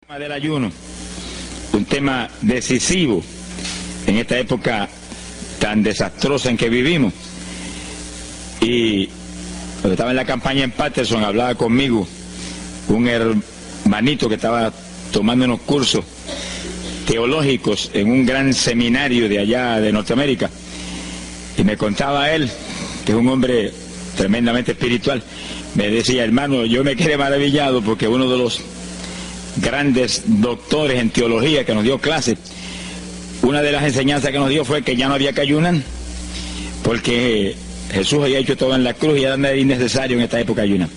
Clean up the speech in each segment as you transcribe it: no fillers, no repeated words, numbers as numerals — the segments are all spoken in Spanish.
tema del ayuno, un tema decisivo en esta época tan desastrosa en que vivimos. Y cuando estaba en la campaña en Patterson, hablaba conmigo un hermanito que estaba tomando unos cursos teológicos en un gran seminario de allá de Norteamérica, y me contaba él, que es un hombre tremendamente espiritual, me decía: hermano, yo me quedé maravillado porque uno de los grandes doctores en teología que nos dio clases, una de las enseñanzas que nos dio fue que ya no había que ayunar, porque Jesús había hecho todo en la cruz y ya no era innecesario en esta época ayunar.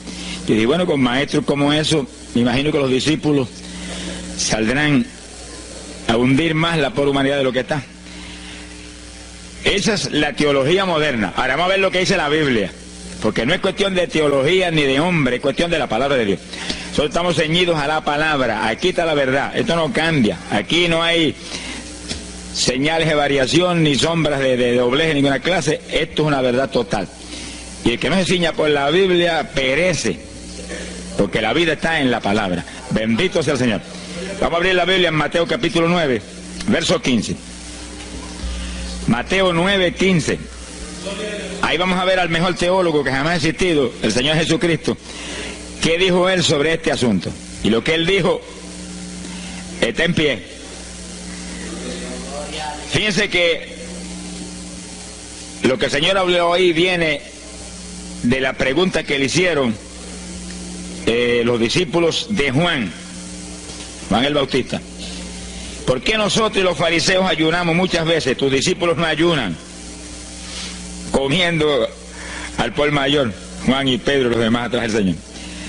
Y dije, bueno, con maestros como eso, me imagino que los discípulos saldrán a hundir más la pobre humanidad de lo que está. Esa es la teología moderna. Ahora vamos a ver lo que dice la Biblia, porque no es cuestión de teología ni de hombre, es cuestión de la palabra de Dios. Nosotros estamos ceñidos a la palabra, aquí está la verdad, esto no cambia, aquí no hay señales de variación ni sombras de doblez de ninguna clase, esto es una verdad total. Y el que no se ciña por la Biblia perece, porque la vida está en la palabra. Bendito sea el Señor. Vamos a abrir la Biblia en Mateo capítulo 9, verso 15. Mateo 9, 15. Ahí vamos a ver al mejor teólogo que jamás ha existido, el Señor Jesucristo. ¿Qué dijo él sobre este asunto? Y lo que él dijo está en pie. Fíjense que lo que el Señor habló ahí viene de la pregunta que le hicieron los discípulos de Juan el Bautista. ¿Por qué nosotros y los fariseos ayunamos muchas veces? Tus discípulos no ayunan, comiendo al por mayor, Juan y Pedro y los demás atrás del Señor.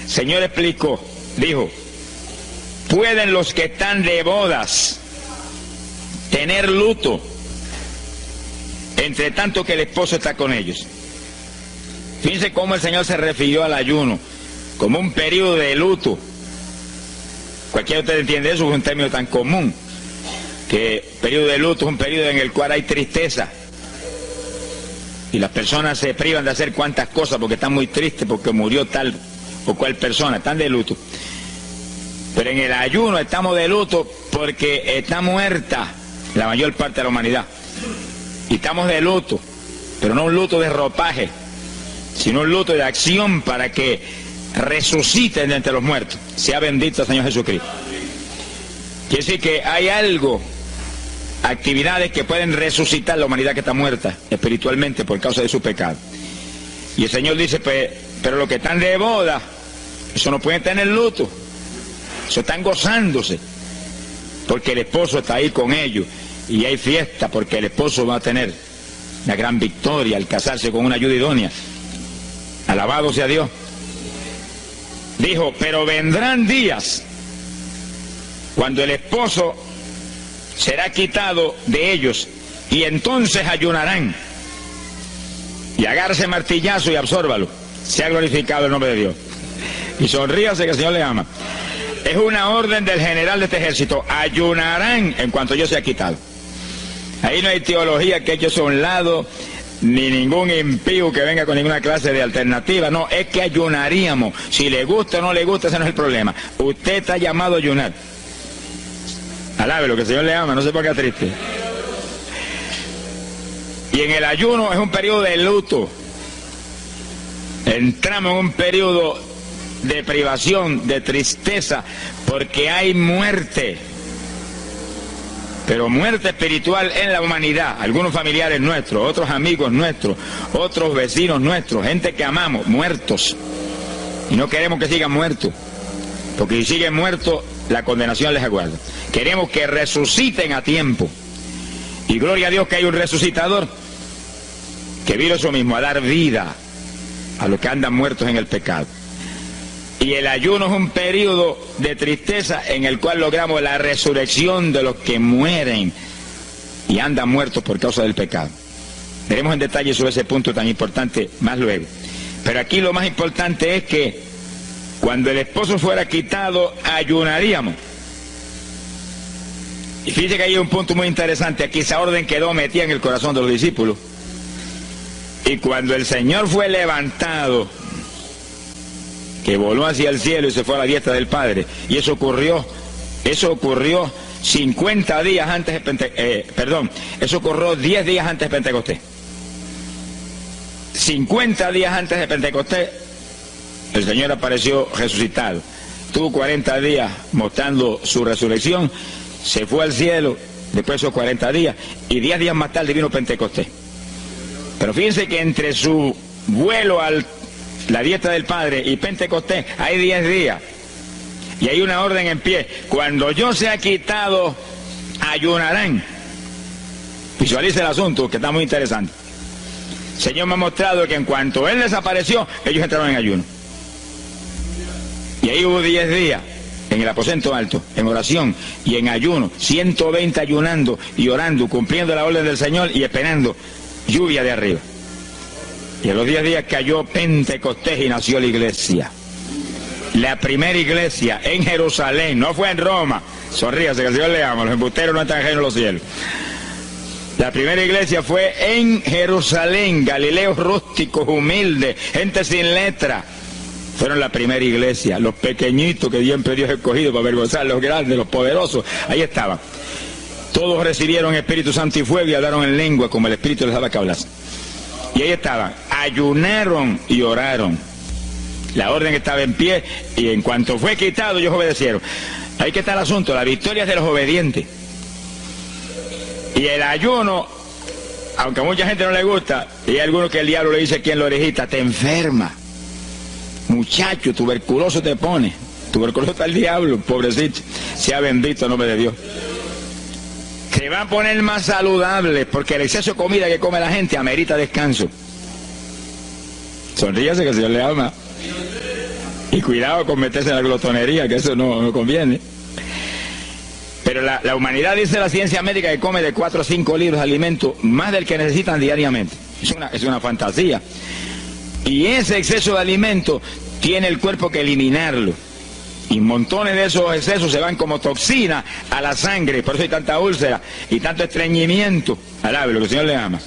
El Señor explicó, dijo: ¿pueden los que están de bodas tener luto entre tanto que el esposo está con ellos? Fíjense cómo el Señor se refirió al ayuno como un periodo de luto. Cualquiera de ustedes entiende eso, es un término tan común, que periodo de luto es un periodo en el cual hay tristeza y las personas se privan de hacer cuantas cosas porque están muy tristes porque murió tal o cual persona, están de luto. Pero en el ayuno estamos de luto porque está muerta la mayor parte de la humanidad, y estamos de luto, pero no un luto de ropaje, sino un luto de acción para que resuciten de entre los muertos. Sea bendito el Señor Jesucristo. Quiere decir que hay algo, actividades que pueden resucitar la humanidad que está muerta espiritualmente por causa de su pecado. Y el Señor dice, pero los que están de boda, eso no pueden tener luto, eso están gozándose, porque el esposo está ahí con ellos, y hay fiesta porque el esposo va a tener la gran victoria al casarse con una ayuda idónea. Alabado sea Dios. Dijo, pero vendrán días cuando el esposo será quitado de ellos, y entonces ayunarán. Y agárrese martillazo y absórbalo. Se ha glorificado el nombre de Dios. Y sonríase que el Señor le ama. Es una orden del general de este ejército. Ayunarán en cuanto yo sea quitado. Ahí no hay teología que eche eso a un lado, ni ningún impío que venga con ninguna clase de alternativa. No, es que ayunaríamos. Si le gusta o no le gusta, ese no es el problema. Usted está llamado a ayunar. Alábelo, que el Señor le ama, no se ponga triste. Y en el ayuno es un periodo de luto. Entramos en un periodo de privación, de tristeza, porque hay muerte. Pero muerte espiritual en la humanidad. Algunos familiares nuestros, otros amigos nuestros, otros vecinos nuestros, gente que amamos, muertos. Y no queremos que sigan muertos, porque si siguen muertos, la condenación les aguarda. Queremos que resuciten a tiempo. Y gloria a Dios que hay un resucitador que vino eso mismo, a dar vida a los que andan muertos en el pecado. Y el ayuno es un periodo de tristeza en el cual logramos la resurrección de los que mueren y andan muertos por causa del pecado. Veremos en detalle sobre ese punto tan importante más luego. Pero aquí lo más importante es que cuando el esposo fuera quitado, ayunaríamos. Y fíjense que hay un punto muy interesante. Aquí esa orden quedó metida en el corazón de los discípulos. Y cuando el Señor fue levantado, que voló hacia el cielo y se fue a la diestra del Padre, y eso ocurrió Eso ocurrió 50 días antes de eso ocurrió 10 días antes de Pentecostés. 50 días antes de Pentecostés, el Señor apareció resucitado. Tuvo 40 días mostrando su resurrección, se fue al cielo, después de esos 40 días, y 10 días más tarde vino Pentecostés. Pero fíjense que entre su vuelo a la diestra del Padre y Pentecostés hay 10 días. Y hay una orden en pie. Cuando yo sea quitado, ayunarán. Visualice el asunto, que está muy interesante. El Señor me ha mostrado que en cuanto Él desapareció, ellos entraron en ayuno. Y ahí hubo 10 días en el aposento alto, en oración y en ayuno, 120 ayunando y orando, cumpliendo la orden del Señor y esperando lluvia de arriba. Y a los 10 días cayó Pentecostés y nació la iglesia. La primera iglesia en Jerusalén, no fue en Roma. Sonríase, que el Señor le ama, los embusteros no están ajenos a los cielos. La primera iglesia fue en Jerusalén, galileos rústicos, humildes, gente sin letra. Fueron la primera iglesia, los pequeñitos que siempre Dios ha escogido para avergonzar a los grandes, los poderosos, ahí estaban. Todos recibieron Espíritu Santo y fuego y hablaron en lengua como el Espíritu les daba que hablasen. Y ahí estaban, ayunaron y oraron. La orden estaba en pie y en cuanto fue quitado ellos obedecieron. Ahí que está el asunto, la victoria es de los obedientes. Y el ayuno, aunque a mucha gente no le gusta, y hay algunos que el diablo le dice aquí en la orejita, te enferma. Muchacho, tuberculoso te pone. Tuberculoso está el diablo, pobrecito. Sea bendito el nombre de Dios. Se va a poner más saludable porque el exceso de comida que come la gente amerita descanso. Sonríase que el Señor le ama. Y cuidado con meterse en la glotonería, que eso no conviene. Pero la humanidad, dice la ciencia médica, que come de 4 a 5 litros de alimento, más del que necesitan diariamente. Es una fantasía. Y ese exceso de alimento tiene el cuerpo que eliminarlo. Y montones de esos excesos se van como toxina a la sangre. Por eso hay tanta úlcera y tanto estreñimiento. Alabe, lo que el Señor le ama.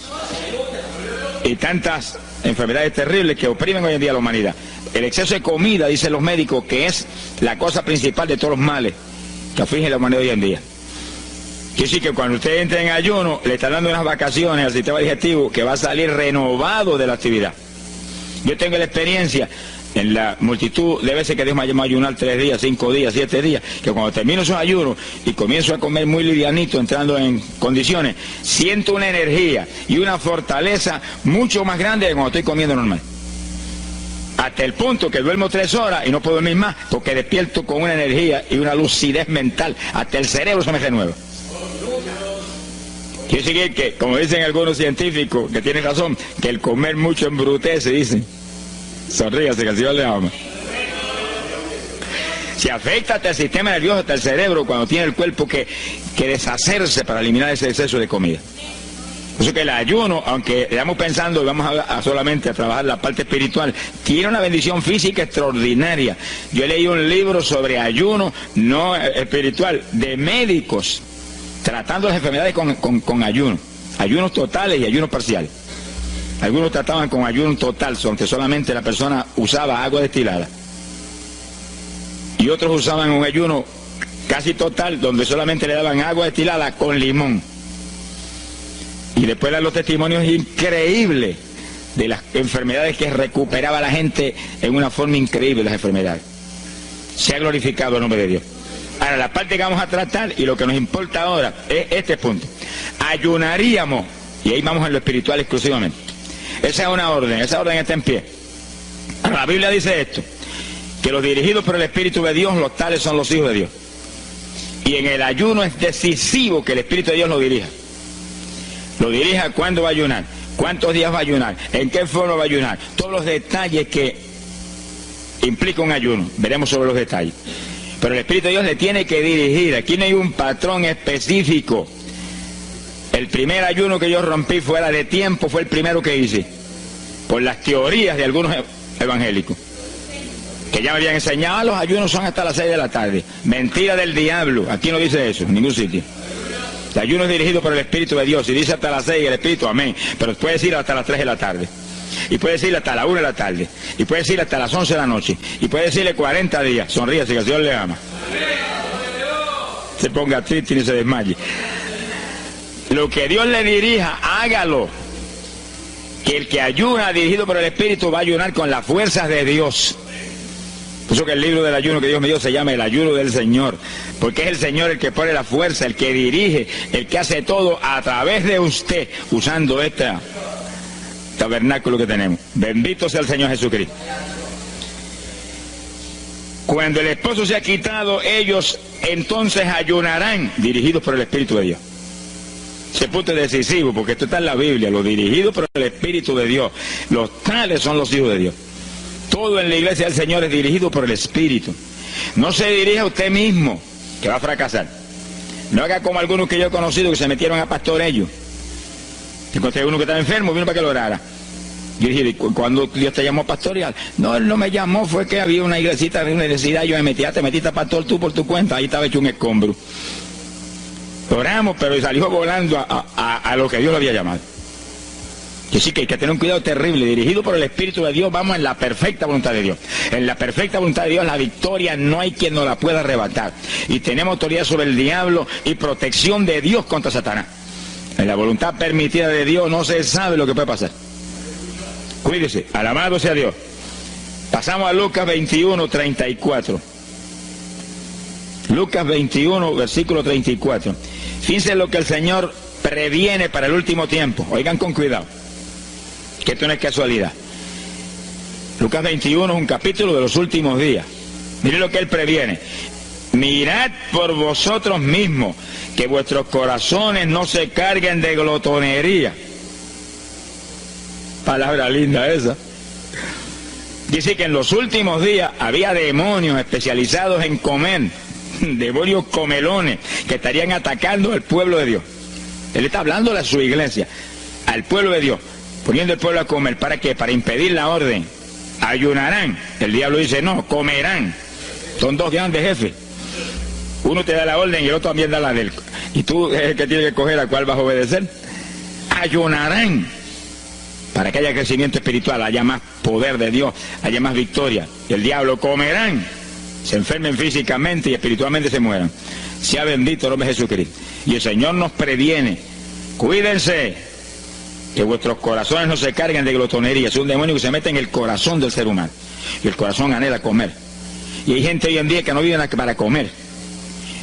Y tantas enfermedades terribles que oprimen hoy en día a la humanidad. El exceso de comida, dicen los médicos, que es la cosa principal de todos los males que aflige la humanidad hoy en día. Quiere decir que cuando usted entra en ayuno, le está dando unas vacaciones al sistema digestivo que va a salir renovado de la actividad. Yo tengo la experiencia en la multitud de veces que Dios me ha llamado a ayunar 3 días, 5 días, 7 días, que cuando termino esos ayunos y comienzo a comer muy livianito, entrando en condiciones, siento una energía y una fortaleza mucho más grande que cuando estoy comiendo normal. Hasta el punto que duermo 3 horas y no puedo dormir más porque despierto con una energía y una lucidez mental. Hasta el cerebro se me renueva. Quiere decir que, como dicen algunos científicos, que tienen razón, que el comer mucho embrutece, dicen. Sonríase, que el Señor le ama. Se afecta hasta el sistema nervioso, hasta el cerebro, cuando tiene el cuerpo que deshacerse para eliminar ese exceso de comida. Por eso que el ayuno, aunque estamos pensando y vamos solamente a trabajar la parte espiritual, tiene una bendición física extraordinaria. Yo leí un libro sobre ayuno no espiritual, de médicos, tratando las enfermedades con ayuno. Ayunos totales y ayunos parciales. Algunos trataban con ayuno total, aunque solamente la persona usaba agua destilada. Y otros usaban un ayuno casi total, donde solamente le daban agua destilada con limón. Y después dan los testimonios increíbles de las enfermedades que recuperaba la gente en una forma increíble, las enfermedades. Se ha glorificado el nombre de Dios. Ahora, la parte que vamos a tratar y lo que nos importa ahora es este punto. Ayunaríamos, y ahí vamos en lo espiritual exclusivamente. Esa es una orden, esa orden está en pie. Ahora, la Biblia dice esto, que los dirigidos por el Espíritu de Dios, los tales son los hijos de Dios. Y en el ayuno es decisivo que el Espíritu de Dios lo dirija. Lo dirija cuándo va a ayunar, cuántos días va a ayunar, en qué forma va a ayunar, todos los detalles que implica un ayuno. Veremos sobre los detalles. Pero el Espíritu de Dios le tiene que dirigir. Aquí no hay un patrón específico. El primer ayuno que yo rompí fuera de tiempo fue el primero que hice, por las teorías de algunos evangélicos, que ya me habían enseñado, los ayunos son hasta las 6 de la tarde. Mentira del diablo, aquí no dice eso, en ningún sitio. El ayuno es dirigido por el Espíritu de Dios, y dice hasta las 6 el Espíritu, amén, pero puede decir hasta las 3 de la tarde, y puede decirle hasta la 1 de la tarde, y puede decirle hasta las 11 de la noche, y puede decirle 40 días, sonríase que el Señor le ama. se ponga triste ni se desmaye. Lo que Dios le dirija, hágalo. Que el que ayuna dirigido por el Espíritu va a ayunar con las fuerzas de Dios. Por eso que el libro del ayuno que Dios me dio se llama el ayuno del Señor, porque es el Señor el que pone la fuerza, el que dirige, el que hace todo a través de usted, usando este tabernáculo que tenemos. Bendito sea el Señor Jesucristo. Cuando el esposo se ha quitado, ellos entonces ayunarán, dirigidos por el Espíritu de Dios. Ese punto es decisivo, porque esto está en la Biblia, los dirigidos por el Espíritu de Dios. Los tales son los hijos de Dios. Todo en la iglesia del Señor es dirigido por el Espíritu. No se dirija a usted mismo, que va a fracasar. No haga como algunos que yo he conocido que se metieron a pastor ellos. Encontré uno que estaba enfermo, vino para que lo orara. Yo dije, ¿cuándo Dios te llamó a pastorear? No, él no me llamó, fue que había una iglesita, había una necesidad, yo me metí, te metiste a pastor tú por tu cuenta, ahí estaba hecho un escombro. Oramos, pero salió volando a lo que Dios lo había llamado. Que sí, que hay que tener un cuidado terrible, dirigido por el Espíritu de Dios, vamos en la perfecta voluntad de Dios. En la perfecta voluntad de Dios, la victoria no hay quien nos la pueda arrebatar. Y tenemos autoridad sobre el diablo y protección de Dios contra Satanás. En la voluntad permitida de Dios no se sabe lo que puede pasar. Cuídese, alabado sea Dios. Pasamos a Lucas 21, 34. Lucas 21, versículo 34. Fíjense lo que el Señor previene para el último tiempo. Oigan con cuidado, que esto no es casualidad. Lucas 21 es un capítulo de los últimos días. Miren lo que Él previene. Mirad por vosotros mismos, que vuestros corazones no se carguen de glotonería. Palabra linda esa. Dice que en los últimos días había demonios especializados en comer, demonios comelones, que estarían atacando al pueblo de Dios. Él está hablando a su iglesia, al pueblo de Dios, poniendo al pueblo a comer. ¿Para qué? Para impedir la orden. Ayunarán. El diablo dice, no, comerán. Son dos grandes jefes. Uno te da la orden y el otro también da la del. Y tú es el que tiene que escoger a cuál vas a obedecer. Ayunarán. Para que haya crecimiento espiritual, haya más poder de Dios, haya más victoria. Y el diablo comerán. Se enfermen físicamente y espiritualmente se mueran. Sea bendito el nombre de Jesucristo. Y el Señor nos previene. Cuídense, que vuestros corazones no se carguen de glotonería. Es un demonio que se mete en el corazón del ser humano. Y el corazón anhela comer. Y hay gente hoy en día que no vive para comer.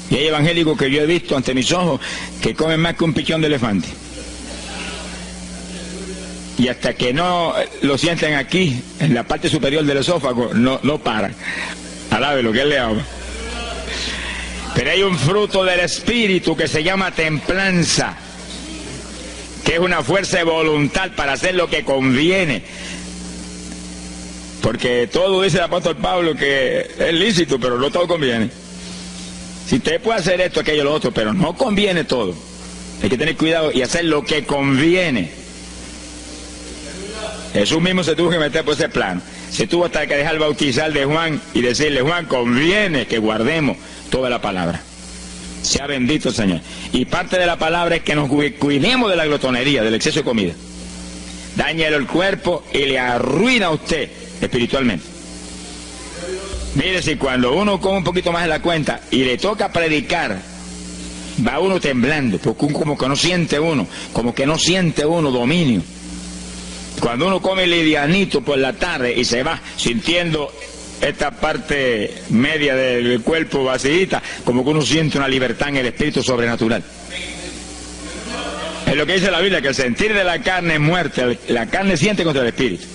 Y hay evangélicos que yo he visto ante mis ojos que comen más que un pichón de elefante. Y hasta que no lo sienten aquí, en la parte superior del esófago, no paran. Alabe lo que Él le ama. Pero hay un fruto del Espíritu que se llama templanza, que es una fuerza de voluntad para hacer lo que conviene. Porque todo dice el apóstol Pablo que es lícito, pero no todo conviene. Si usted puede hacer esto, aquello, lo otro, pero no conviene todo. Hay que tener cuidado y hacer lo que conviene. Jesús mismo se tuvo que meter por ese plano. Se tuvo hasta que dejar bautizar de Juan y decirle, Juan, conviene que guardemos toda la palabra. Sea bendito el Señor. Y parte de la palabra es que nos cuidemos de la glotonería, del exceso de comida. Dáñale el cuerpo y le arruina a usted espiritualmente. Mire, si cuando uno come un poquito más de la cuenta y le toca predicar, va uno temblando, porque como que no siente uno dominio. Cuando uno come livianito por la tarde y se va sintiendo esta parte media del cuerpo vacíita, como que uno siente una libertad en el espíritu sobrenatural. Es lo que dice la Biblia, que el sentir de la carne es muerte, la carne siente contra el espíritu.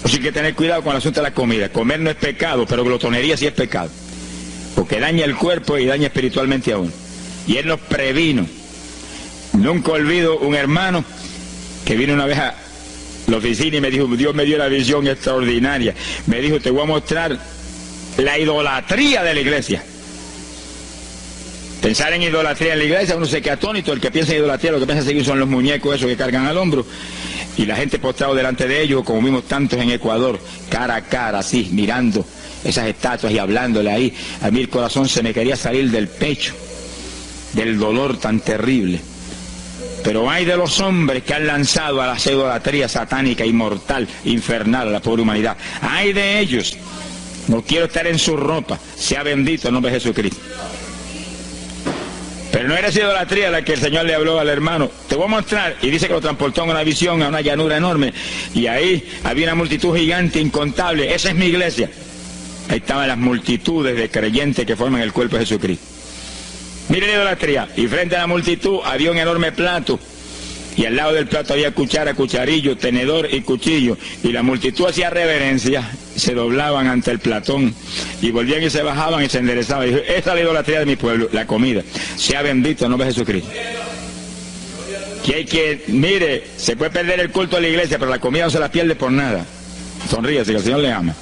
Así que tener cuidado con el asunto de la comida. Comer no es pecado, pero glotonería sí es pecado, porque daña el cuerpo y daña espiritualmente a uno. Y Él nos previno. Nunca olvido un hermano que vino una vez a la oficina y me dijo, Dios me dio la visión extraordinaria. Me dijo, te voy a mostrar la idolatría de la iglesia. Pensar en idolatría en la iglesia, uno se queda atónito. El que piensa en idolatría, lo que piensa seguir son los muñecos esos que cargan al hombro. Y la gente postrado delante de ellos, como vimos tantos en Ecuador, cara a cara, así, mirando esas estatuas y hablándole ahí. A mí el corazón se me quería salir del pecho, del dolor tan terrible. Pero hay de los hombres que han lanzado a la idolatría satánica, inmortal, infernal a la pobre humanidad. Hay de ellos. No quiero estar en su ropa. Sea bendito el nombre de Jesucristo. Pero no era esa idolatría la que el Señor le habló al hermano. Te voy a mostrar, y dice que lo transportó en una visión a una llanura enorme, y ahí había una multitud gigante, incontable. Esa es mi iglesia. Ahí estaban las multitudes de creyentes que forman el cuerpo de Jesucristo. Mire la idolatría, y frente a la multitud había un enorme plato, y al lado del plato había cuchara, cucharillo, tenedor y cuchillo, y la multitud hacía reverencia, se doblaban ante el platón, y volvían y se bajaban y se enderezaban. Y dijo, esta es la idolatría de mi pueblo, la comida. Sea bendito el nombre de Jesucristo. Mire, se puede perder el culto de la iglesia, pero la comida no se la pierde por nada. Sonríese, que el Señor le ama.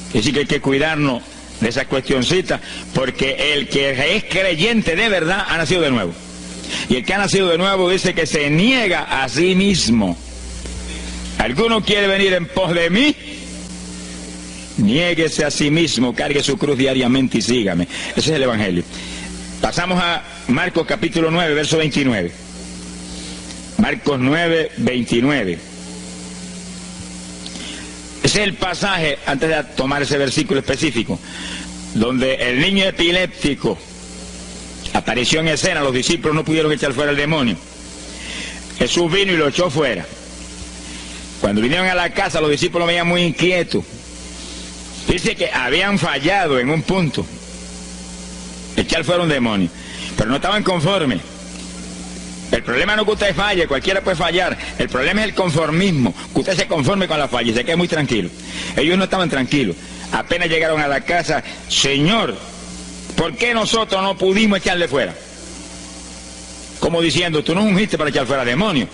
Es decir, que hay que cuidarnos de esas cuestioncitas, porque el que es creyente de verdad ha nacido de nuevo. Y el que ha nacido de nuevo dice que se niega a sí mismo. ¿Alguno quiere venir en pos de mí? Niéguese a sí mismo, cargue su cruz diariamente y sígame. Ese es el Evangelio. Pasamos a Marcos capítulo 9, verso 29. Marcos 9, 29. Ese es el pasaje, antes de tomar ese versículo específico, donde el niño epiléptico apareció en escena. Los discípulos no pudieron echar fuera el demonio. Jesús vino y lo echó fuera. Cuando vinieron a la casa, los discípulos lo veían muy inquietos. Dice que habían fallado en un punto, echar fuera un demonio, pero no estaban conformes. El problema no es que usted falle, cualquiera puede fallar. El problema es el conformismo, que usted se conforme con la falla y se quede muy tranquilo. Ellos no estaban tranquilos. Apenas llegaron a la casa, Señor, ¿por qué nosotros no pudimos echarle fuera? Como diciendo, tú no ungiste para echar fuera demonios.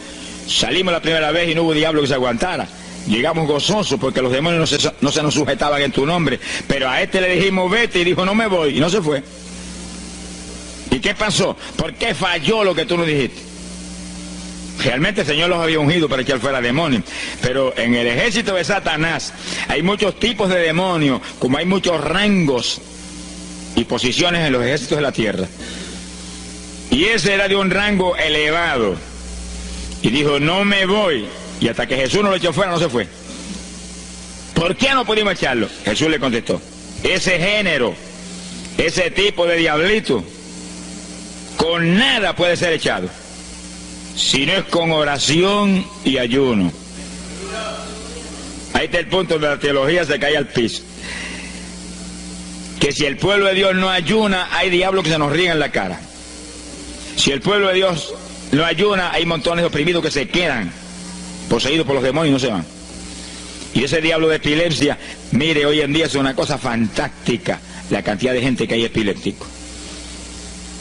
Salimos la primera vez y no hubo diablo que se aguantara. Llegamos gozosos porque los demonios no se nos sujetaban en tu nombre. Pero a este le dijimos, vete, y dijo, no me voy, y no se fue. ¿Y qué pasó? ¿Por qué falló lo que tú nos dijiste? Realmente el Señor los había ungido para echar fuera demonios, pero en el ejército de Satanás hay muchos tipos de demonios, como hay muchos rangos y posiciones en los ejércitos de la tierra. Y ese era de un rango elevado. Y dijo, no me voy. Y hasta que Jesús no lo echó fuera, no se fue. ¿Por qué no pudimos echarlo? Jesús le contestó, ese género, ese tipo de diablito, con nada puede ser echado, si no es con oración y ayuno. Ahí está el punto donde la teología se cae al piso. Que si el pueblo de Dios no ayuna, hay diablos que se nos ríen en la cara. Si el pueblo de Dios no ayuna, hay montones de oprimidos que se quedan poseídos por los demonios y no se van. Y ese diablo de epilepsia, mire, hoy en día es una cosa fantástica la cantidad de gente que hay epiléptico.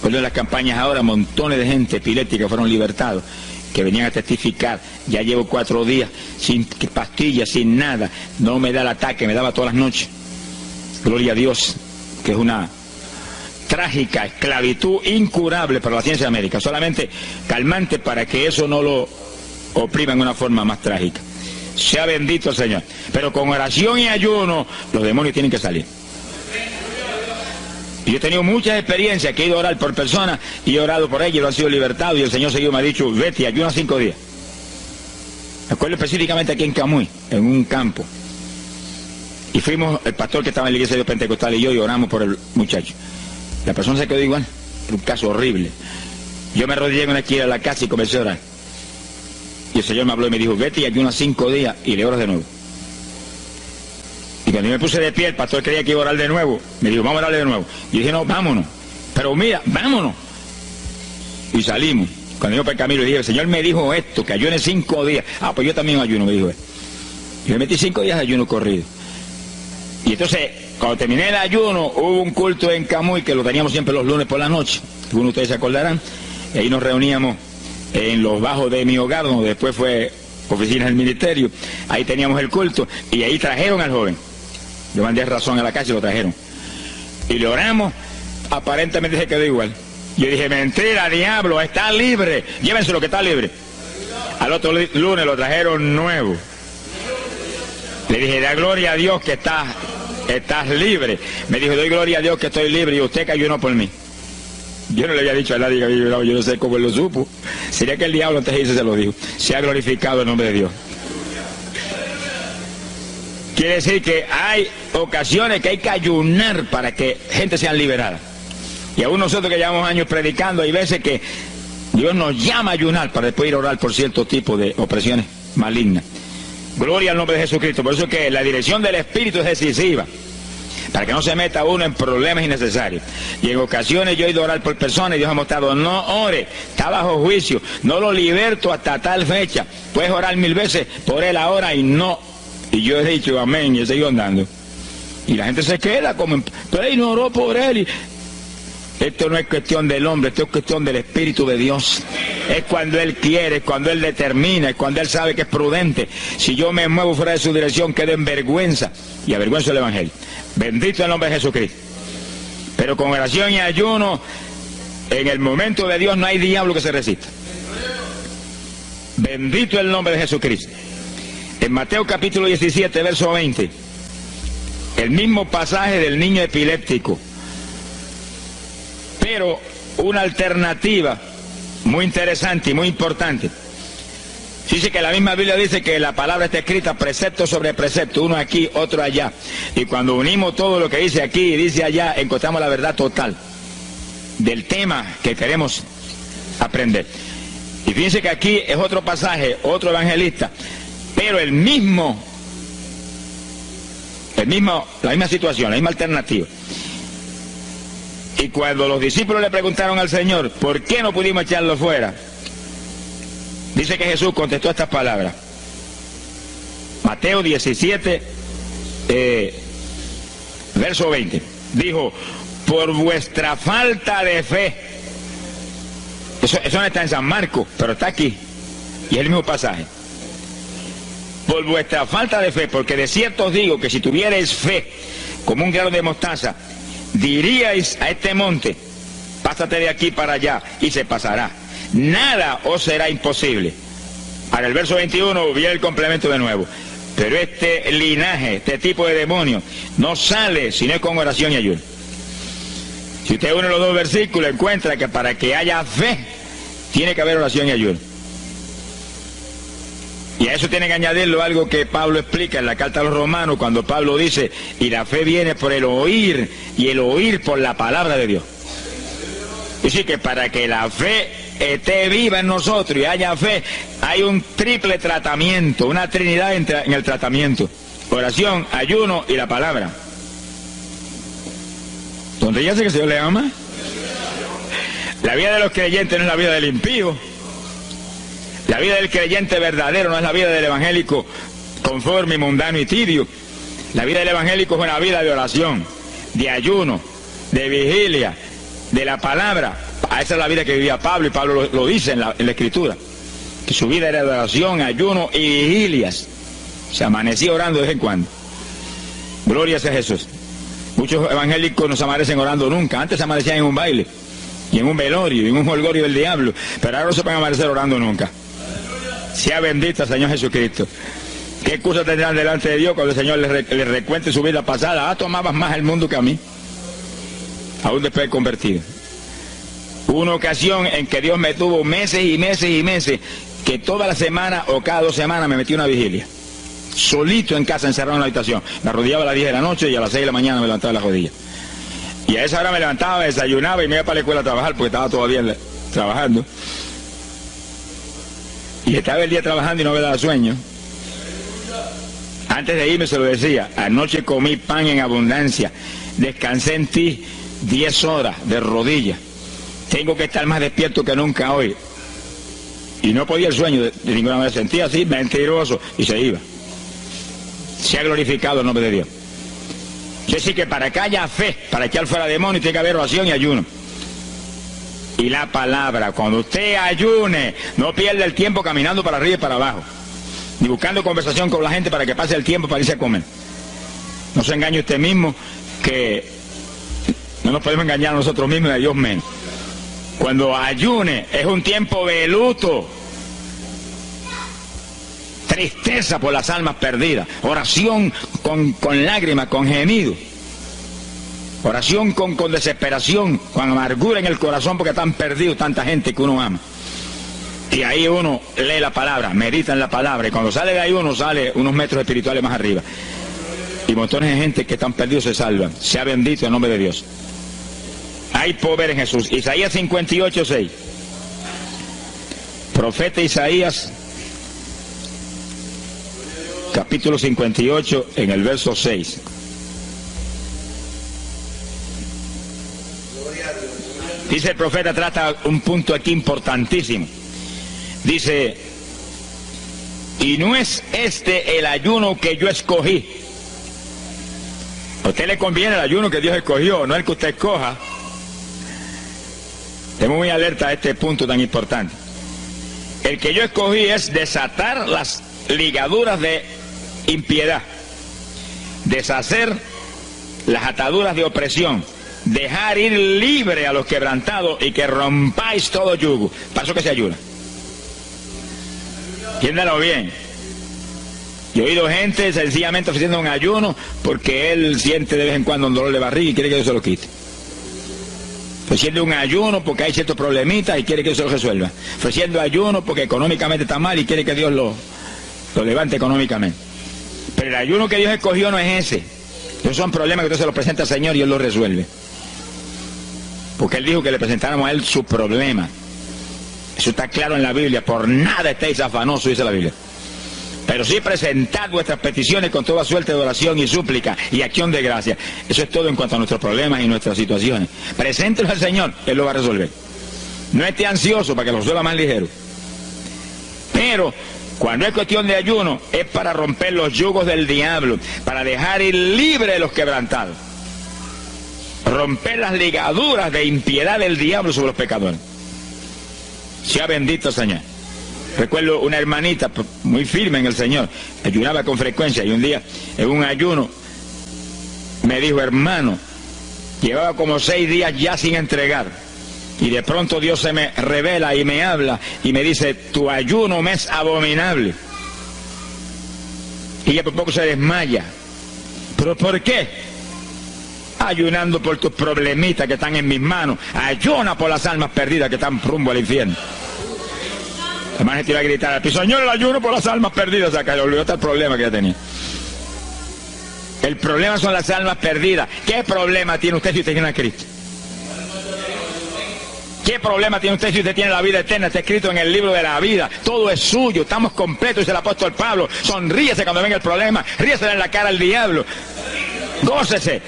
Por las campañas ahora, montones de gente epiléptica fueron libertados, que venían a testificar. Ya llevo 4 días sin pastillas, sin nada, no me da el ataque, me daba todas las noches. Gloria a Dios, que es una trágica esclavitud incurable para la ciencia médica, solamente calmante para que eso no lo oprima en una forma más trágica. Sea bendito el Señor. Pero con oración y ayuno, los demonios tienen que salir. Y yo he tenido muchas experiencias que he ido a orar por personas y he orado por ellos y lo han sido libertados, y el Señor seguido me ha dicho, vete, ayuna 5 días. Me acuerdo específicamente aquí en Camuy, en un campo. Y fuimos, el pastor que estaba en la iglesia de Pentecostal y yo, y oramos por el muchacho. La persona se quedó igual, un caso horrible. Yo me arrodillé en una esquina de la casa y comencé a orar. Y el Señor me habló y me dijo, vete y ayuna 5 días y le oras de nuevo. Y cuando yo me puse de pie, el pastor creía que iba a orar de nuevo. Me dijo, vamos a orarle de nuevo. Y dije, no, vámonos. Pero mira, vámonos. Y salimos. Cuando yo por el camino le dije, el Señor me dijo esto, que ayune 5 días. Ah, pues yo también ayuno, me dijo él. Y me metí 5 días de ayuno corrido. Y entonces, cuando terminé el ayuno, hubo un culto en Camuy, que lo teníamos siempre los lunes por la noche. Algunos de ustedes se acordarán. Y ahí nos reuníamos en los bajos de mi hogar, donde después fue oficina del ministerio. Ahí teníamos el culto, y ahí trajeron al joven. Yo mandé razón a la casa y lo trajeron. Y le oramos, aparentemente se quedó igual. Yo dije, mentira, diablo, está libre. Llévenselo que está libre. Al otro lunes lo trajeron nuevo. Le dije, da gloria a Dios que estás libre. Me dijo, doy gloria a Dios que estoy libre y usted que ayunó por mí. Yo no le había dicho a nadie que había ayunado, yo no sé cómo él lo supo. Sería que el diablo antes de irse se lo dijo. Se ha glorificado el nombre de Dios. Quiere decir que hay ocasiones que hay que ayunar para que gente sea liberada. Y aún nosotros que llevamos años predicando, hay veces que Dios nos llama a ayunar para después ir a orar por cierto tipo de opresiones malignas. Gloria al nombre de Jesucristo. Por eso es que la dirección del Espíritu es decisiva, para que no se meta uno en problemas innecesarios. Y en ocasiones yo he ido a orar por personas y Dios ha mostrado: no ore, está bajo juicio, no lo liberto hasta tal fecha. Puedes orar 1000 veces por él ahora y no. Y yo he dicho amén y he seguido andando. Y la gente se queda como, pero él no oró por él. Y esto no es cuestión del hombre, esto es cuestión del Espíritu de Dios. Es cuando Él quiere, es cuando Él determina, es cuando Él sabe que es prudente. Si yo me muevo fuera de su dirección, quedo en vergüenza y avergüenzo el Evangelio. Bendito el nombre de Jesucristo. Pero con oración y ayuno, en el momento de Dios no hay diablo que se resista. Bendito el nombre de Jesucristo. En Mateo capítulo 17, verso 20, el mismo pasaje del niño epiléptico, pero una alternativa muy interesante y muy importante. Dice que la misma Biblia dice que la palabra está escrita precepto sobre precepto, uno aquí, otro allá. Y cuando unimos todo lo que dice aquí y dice allá, encontramos la verdad total del tema que queremos aprender. Y fíjense que aquí es otro pasaje, otro evangelista, pero la misma situación, la misma alternativa. Y cuando los discípulos le preguntaron al Señor, ¿por qué no pudimos echarlo fuera? Dice que Jesús contestó estas palabras. Mateo 17, verso 20. Dijo: por vuestra falta de fe. Eso no está en San Marcos, pero está aquí. Y es el mismo pasaje. Por vuestra falta de fe, porque de cierto os digo que si tuvierais fe como un grano de mostaza, diríais a este monte: pásate de aquí para allá, y se pasará. Nada os será imposible. Ahora el verso 21 viene el complemento de nuevo. Pero este linaje, este tipo de demonio, no sale sino es con oración y ayuno. Si usted une los dos versículos, encuentra que para que haya fe, tiene que haber oración y ayuno. Y a eso tiene que añadirlo algo que Pablo explica en la carta a los Romanos, cuando Pablo dice: y la fe viene por el oír, y el oír por la palabra de Dios. Y sí, que para que la fe esté viva en nosotros y haya fe, hay un triple tratamiento, una trinidad en el tratamiento: oración, ayuno y la palabra. ¿Dónde ya sé que el Señor le ama? La vida de los creyentes no es la vida del impío. La vida del creyente verdadero no es la vida del evangélico conforme, mundano y tibio. La vida del evangélico es una vida de oración, de ayuno, de vigilia, de la palabra. Esa es la vida que vivía Pablo, y Pablo lo dice en la Escritura, que su vida era de oración, ayuno y vigilias. Se amanecía orando de vez en cuando. Gloria sea Jesús. Muchos evangélicos no se amanecen orando nunca. Antes se amanecían en un baile, y en un velorio, y en un holgorio del diablo, pero ahora no se pueden amanecer orando nunca. Sea bendito el Señor Jesucristo. ¿Qué excusa tendrán delante de Dios cuando el Señor les recuente su vida pasada? Tomabas más el mundo que a mí, aún después de convertido. Hubo una ocasión en que Dios me tuvo meses y meses y meses, que toda la semana o cada 2 semanas me metí una vigilia, solito en casa, encerrado en la habitación. Me arrodillaba a las 10 de la noche y a las 6 de la mañana me levantaba las rodillas. Y a esa hora me levantaba, desayunaba y me iba para la escuela a trabajar, porque estaba todavía trabajando. Y estaba el día trabajando y no me daba sueño. Antes de irme se lo decía: anoche comí pan en abundancia, descansé en ti 10 horas de rodillas, tengo que estar más despierto que nunca hoy. Y no podía el sueño de ninguna manera, sentía así, mentiroso, y se iba. Se ha glorificado el nombre de Dios. Es decir, que para que haya fe, para echar fuera demonios, tiene que haber oración y ayuno. Y la palabra, cuando usted ayune, no pierda el tiempo caminando para arriba y para abajo, ni buscando conversación con la gente para que pase el tiempo para irse a comer. No se engañe usted mismo, que no nos podemos engañar a nosotros mismos y a Dios menos. Cuando ayune es un tiempo de luto, tristeza por las almas perdidas, oración con lágrimas, con gemidos, oración con desesperación, con amargura en el corazón porque están perdidos tanta gente que uno ama. Y ahí uno lee la palabra, medita en la palabra, y cuando sale de ahí uno sale unos metros espirituales más arriba. Y montones de gente que están perdidos se salvan. Sea bendito el nombre de Dios. hay poder en Jesús. Isaías 58:6. Profeta Isaías, capítulo 58, en el verso 6. Dice el profeta, trata un punto aquí importantísimo. Dice, y no es este el ayuno que yo escogí. A usted le conviene el ayuno que Dios escogió, no el que usted escoja. Estemos muy alerta a este punto tan importante. El que yo escogí es desatar las ligaduras de impiedad, deshacer las ataduras de opresión, dejar ir libre a los quebrantados y que rompáis todo yugo. Para eso que se ayuna. Entiéndalo bien. Yo he oído gente sencillamente ofreciendo un ayuno porque él siente de vez en cuando un dolor de barriga y quiere que Dios se lo quite. Ofreciendo un ayuno porque hay ciertos problemitas y quiere que Dios se lo resuelva. Ofreciendo ayuno porque económicamente está mal y quiere que Dios lo levante económicamente. Pero el ayuno que Dios escogió no es ese. Esos son problemas que Dios se los presenta al Señor y Él los resuelve. Porque Él dijo que le presentáramos a Él su problema. Eso está claro en la Biblia. Por nada estéis afanosos, dice la Biblia. Pero sí presentad vuestras peticiones con toda suerte de oración y súplica y acción de gracia. Eso es todo en cuanto a nuestros problemas y nuestras situaciones. Preséntelo al Señor, Él lo va a resolver. No esté ansioso para que lo resuelva más ligero. Pero cuando es cuestión de ayuno, es para romper los yugos del diablo, para dejar ir libre a los quebrantados. Romper las ligaduras de impiedad del diablo sobre los pecadores. Sea bendito el Señor. Recuerdo una hermanita muy firme en el Señor, ayunaba con frecuencia y un día en un ayuno me dijo, hermano, llevaba como 6 días ya sin entregar y de pronto Dios se me revela y me habla y me dice, tu ayuno me es abominable. Y ella por poco se desmaya. ¿Pero por qué? Ayunando por tus problemitas que están en mis manos. Ayuna por las almas perdidas que están rumbo al infierno. Además, se iba a gritar al piso, Señor, el ayuno por las almas perdidas. O sea, que le olvidó hasta el problema que ya tenía. El problema son las almas perdidas. ¿Qué problema tiene usted si usted tiene a Cristo? ¿Qué problema tiene usted si usted tiene la vida eterna? Está escrito en el libro de la vida. Todo es suyo, estamos completos, dice el apóstol Pablo. Sonríese cuando venga el problema, ríesele en la cara al diablo. Gócese.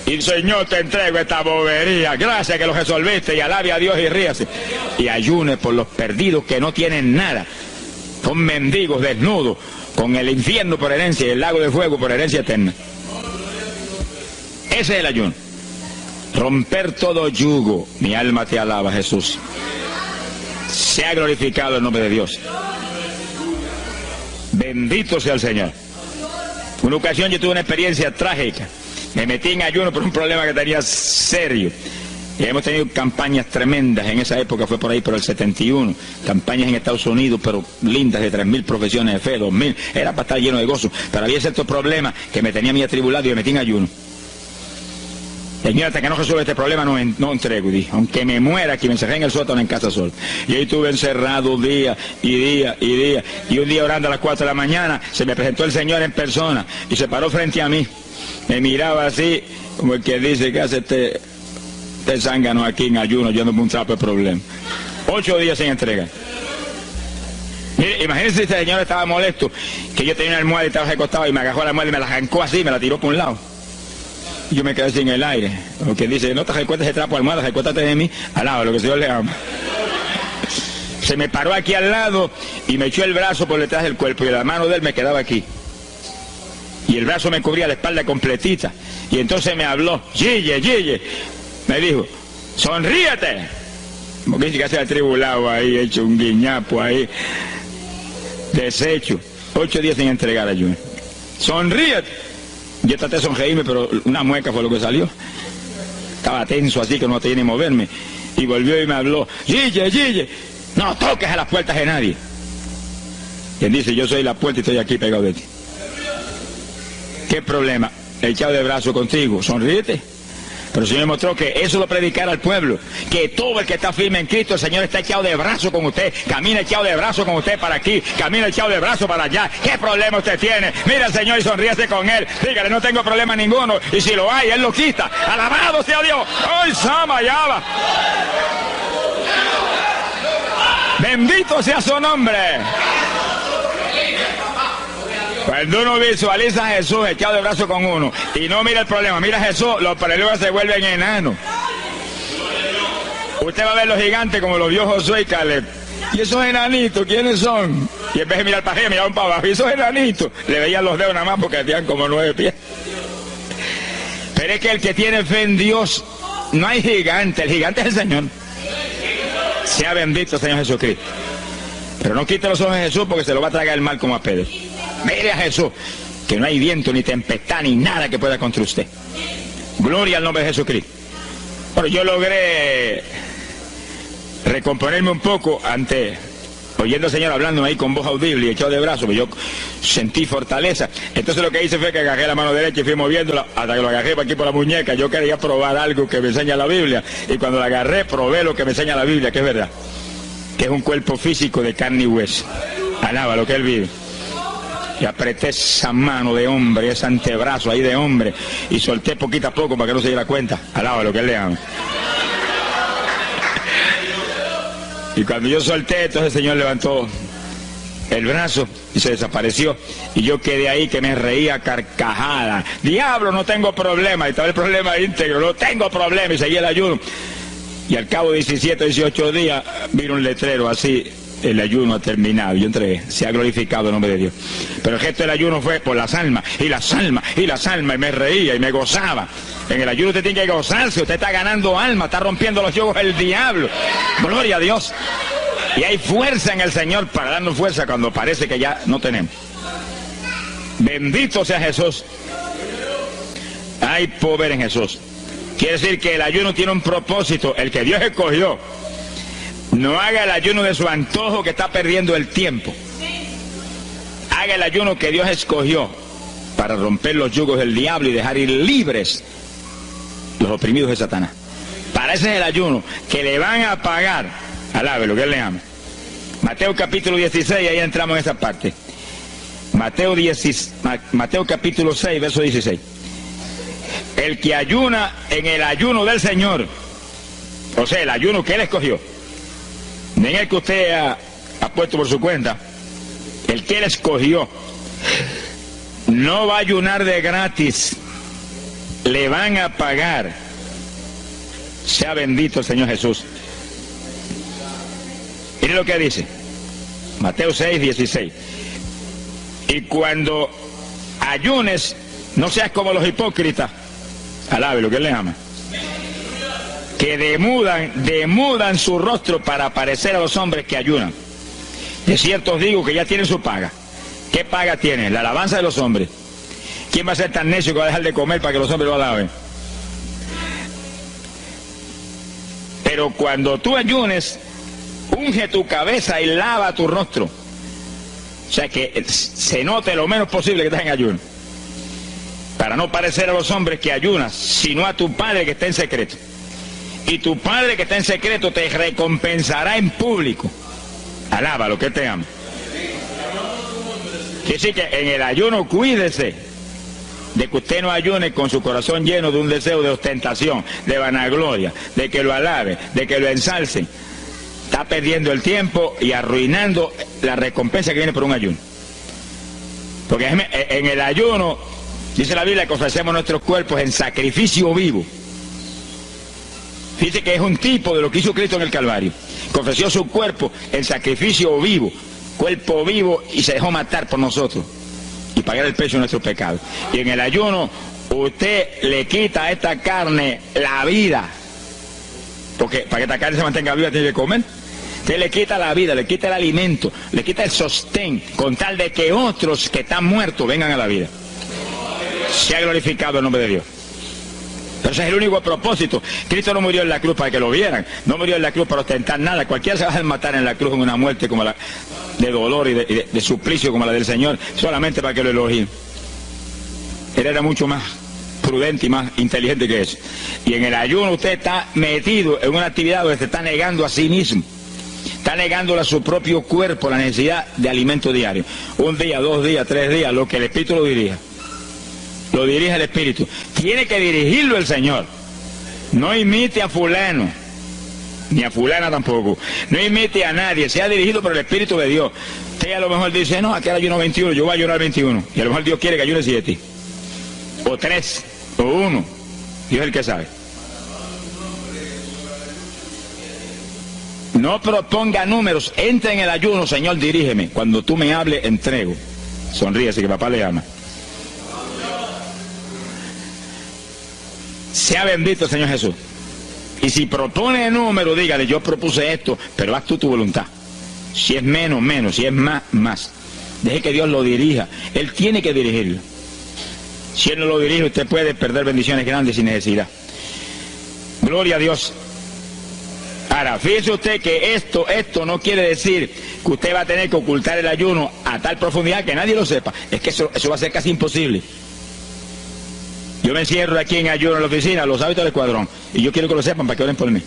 Y Señor, te entrego esta bobería. Gracias que lo resolviste y alabe a Dios y ríase. Y ayune por los perdidos que no tienen nada. Son mendigos desnudos, con el infierno por herencia y el lago de fuego por herencia eterna. Ese es el ayuno. Romper todo yugo. Mi alma te alaba, Jesús. Sea glorificado el nombre de Dios. Bendito sea el Señor. Una ocasión yo tuve una experiencia trágica. Me metí en ayuno por un problema que tenía serio. Y hemos tenido campañas tremendas. En esa época fue por ahí por el 71. Campañas en Estados Unidos, pero lindas, de 3.000 profesiones de fe, 2.000. Era para estar lleno de gozo. Pero había ciertos problemas que me tenía a mí atribulado y me metí en ayuno. Señor, hasta que no resuelva este problema no entrego. Y dije, aunque me muera aquí, me encerré en el sótano en casa solo. Y ahí estuve encerrado día y día y día. Y un día orando a las 4 de la mañana, se me presentó el Señor en persona. Y se paró frente a mí. Me miraba así, como el que dice, ¿qué hace este zángano aquí en ayuno? Yo no me un trapo de problema. 8 días sin entrega. Mire, imagínense si este señor estaba molesto, que yo tenía una almohada y estaba recostado y me agarró la almohada y me la arrancó así, me la tiró por un lado. Y yo me quedé sin el aire. Como que dice, no te recuestes ese trapo de almohada, recuéstate de mí al lado, lo que Dios le ama. Se me paró aquí al lado y me echó el brazo por detrás del cuerpo y la mano de él me quedaba aquí. Y el brazo me cubría la espalda completita. Y entonces me habló, Gille, Gille. Me dijo, sonríete. Porque dice que se ha atribulado ahí, hecho un guiñapo ahí. Deshecho. 8 días sin entregar ayuno. Sonríete. Yo traté de sonreírme, pero una mueca fue lo que salió. Estaba tenso así que no tenía ni moverme. Y volvió y me habló, Gille, Gille, no toques a las puertas de nadie. Y él dice, yo soy la puerta y estoy aquí pegado de ti. ¿Qué problema? Echado de brazo contigo, sonríete. Pero el Señor mostró que eso lo predicara al pueblo, que todo el que está firme en Cristo, el Señor está echado de brazo con usted, camina echado de brazo con usted para aquí, camina echado de brazo para allá. ¿Qué problema usted tiene? Mira al Señor y sonríese con Él, dígale, no tengo problema ninguno, y si lo hay, Él lo quita. Alabado sea Dios. ¡Ay, Sama, ya va! Bendito sea su nombre. Cuando uno visualiza a Jesús echado de brazo con uno y no mira el problema, mira a Jesús, los problemas se vuelven enanos. Usted va a ver los gigantes como los vio Josué y Caleb. ¿Y esos enanitos quiénes son? Y en vez de mirar para arriba, miraban para abajo. ¿Y esos enanitos? Le veían los dedos nada más porque tenían como 9 pies. Pero es que el que tiene fe en Dios, no hay gigante, el gigante es el Señor. Sea bendito el Señor Jesucristo. Pero no quite los ojos de Jesús porque se lo va a tragar el mal como a Pedro. Mire a Jesús, que no hay viento, ni tempestad, ni nada que pueda contra usted. Gloria al nombre de Jesucristo. Bueno, yo logré recomponerme un poco oyendo al Señor hablando ahí con voz audible y echado de brazos, pues yo sentí fortaleza. Entonces lo que hice fue que agarré la mano derecha y fui moviéndola hasta que lo agarré por aquí por la muñeca. Yo quería probar algo que me enseña la Biblia, y cuando la agarré probé lo que me enseña la Biblia, que es verdad, que es un cuerpo físico de carne y hueso. Alaba lo que Él vive. Y apreté esa mano de hombre, ese antebrazo ahí de hombre, y solté poquito a poco para que no se diera cuenta. Alaba lo que Él le ama. Y cuando yo solté, entonces el Señor levantó el brazo y se desapareció. Y yo quedé ahí que me reía a carcajada. Diablo, no tengo problema. Y estaba el problema íntegro, no tengo problema. Y seguí el ayuno. Y al cabo de 17, 18 días, vino un letrero así: el ayuno ha terminado. Yo entregué, se ha glorificado el nombre de Dios. Pero el gesto del ayuno fue por las almas, y las almas, y las almas, y me reía y me gozaba. En el ayuno usted tiene que gozarse, usted está ganando alma, está rompiendo los yugos del diablo. Gloria a Dios. Y hay fuerza en el Señor para darnos fuerza cuando parece que ya no tenemos. Bendito sea Jesús. Hay poder en Jesús. Quiere decir que el ayuno tiene un propósito, el que Dios escogió. No haga el ayuno de su antojo, que está perdiendo el tiempo. Haga el ayuno que Dios escogió para romper los yugos del diablo y dejar ir libres los oprimidos de Satanás. Para ese es el ayuno que le van a pagar. Alabe lo que Él le ama. Mateo capítulo 16, ahí entramos en esa parte. Mateo capítulo 6, verso 16. El que ayuna en el ayuno del Señor, o sea, el ayuno que Él escogió, en el que usted ha puesto por su cuenta, el que Él escogió, no va a ayunar de gratis, le van a pagar. Sea bendito el Señor Jesús. Mire lo que dice Mateo 6, 16. Y cuando ayunes, no seas como los hipócritas. Alabe lo que Él le ama, que demudan su rostro para parecer a los hombres que ayunan. De cierto os digo que ya tienen su paga. ¿Qué paga tienen? La alabanza de los hombres. ¿Quién va a ser tan necio que va a dejar de comer para que los hombres lo alaben? Pero cuando tú ayunes, unge tu cabeza y lava tu rostro. O sea, que se note lo menos posible que estás en ayuno, para no parecer a los hombres que ayunas, sino a tu Padre que está en secreto. Y tu Padre que está en secreto te recompensará en público. Alaba lo que Él te ama. Quiere decir que en el ayuno cuídese de que usted no ayune con su corazón lleno de un deseo de ostentación, de vanagloria, de que lo alabe, de que lo ensalcen. Está perdiendo el tiempo y arruinando la recompensa que viene por un ayuno. Porque en el ayuno, dice la Biblia, que ofrecemos nuestros cuerpos en sacrificio vivo. Fíjese que es un tipo de lo que hizo Cristo en el Calvario, que ofreció su cuerpo en sacrificio vivo, cuerpo vivo, y se dejó matar por nosotros y pagar el precio de nuestros pecados. Y en el ayuno usted le quita a esta carne la vida, porque para que esta carne se mantenga viva tiene que comer. Usted le quita la vida, le quita el alimento, le quita el sostén, con tal de que otros que están muertos vengan a la vida. Se ha glorificado el nombre de Dios. Pero ese es el único propósito. Cristo no murió en la cruz para que lo vieran, no murió en la cruz para ostentar nada. Cualquiera se va a matar en la cruz en una muerte como la de dolor y de suplicio como la del Señor, solamente para que lo elogien. Él era mucho más prudente y más inteligente que eso. Y en el ayuno usted está metido en una actividad donde se está negando a sí mismo. Está negándole a su propio cuerpo la necesidad de alimento diario. Un día, 2 días, 3 días, lo que el Espíritu lo dirija. Lo dirige el Espíritu. Tiene que dirigirlo el Señor. No imite a fulano, ni a fulana tampoco. No imite a nadie, sea dirigido por el Espíritu de Dios. Usted a lo mejor dice, no, aquí ayuno 21, yo voy a ayunar 21. Y a lo mejor Dios quiere que ayune 7. O 3, o 1. Dios es el que sabe. No proponga números, entre en el ayuno, Señor, dirígeme. Cuando tú me hables, entrego. Sonríese que papá le ama. Sea bendito el Señor Jesús. Y si propone número, dígale, yo propuse esto, pero haz tú tu voluntad. Si es menos, menos, si es más, más. Deje que Dios lo dirija. Él tiene que dirigirlo. Si Él no lo dirige, usted puede perder bendiciones grandes sin necesidad. Gloria a Dios. Ahora, fíjese usted que esto no quiere decir que usted va a tener que ocultar el ayuno a tal profundidad que nadie lo sepa. Es que eso va a ser casi imposible. Yo me encierro aquí en ayuno en la oficina, los hábitos del escuadrón, y yo quiero que lo sepan para que oren por mí.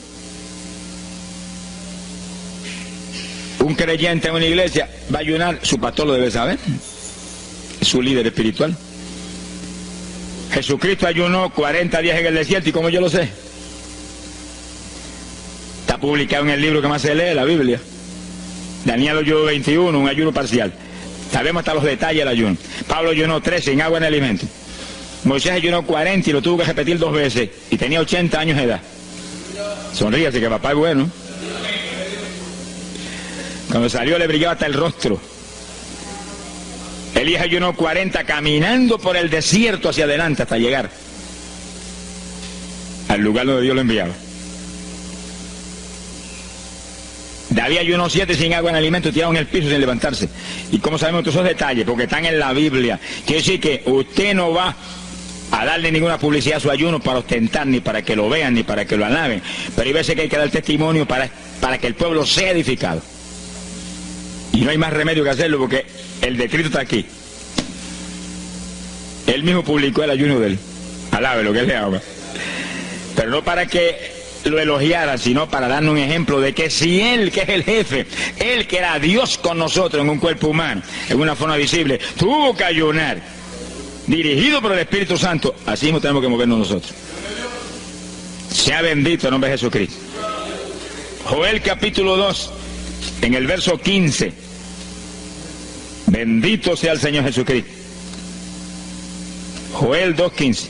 Un creyente en una iglesia va a ayunar, su pastor lo debe saber, es su líder espiritual. Jesucristo ayunó 40 días en el desierto, ¿y cómo yo lo sé? Está publicado en el libro que más se lee, la Biblia. Daniel ayunó 21, un ayuno parcial. Sabemos hasta los detalles del ayuno. Pablo ayunó 13 sin agua en alimento. Moisés ayunó 40 y lo tuvo que repetir 2 veces, y tenía 80 años de edad. Sonríase que papá es bueno. Cuando salió le brillaba hasta el rostro. Elías ayunó 40 caminando por el desierto hacia adelante hasta llegar al lugar donde Dios lo enviaba. David ayunó 7 sin agua en alimento, tirado en el piso sin levantarse. ¿Y cómo sabemos todos esos detalles? Porque están en la Biblia. Quiere decir que usted no va a darle ninguna publicidad a su ayuno para ostentar, ni para que lo vean, ni para que lo alaben. Pero hay veces que hay que dar testimonio para que el pueblo sea edificado. Y no hay más remedio que hacerlo porque el decreto está aquí. Él mismo publicó el ayuno de él. Alabe lo que él le ama. Pero no para que lo elogiara, sino para darnos un ejemplo de que si Él, que es el jefe, Él que era Dios con nosotros en un cuerpo humano, en una forma visible, tuvo que ayunar, dirigido por el Espíritu Santo, así mismo tenemos que movernos nosotros. Sea bendito el nombre de Jesucristo. Joel capítulo 2, en el verso 15. Bendito sea el Señor Jesucristo. Joel 2:15.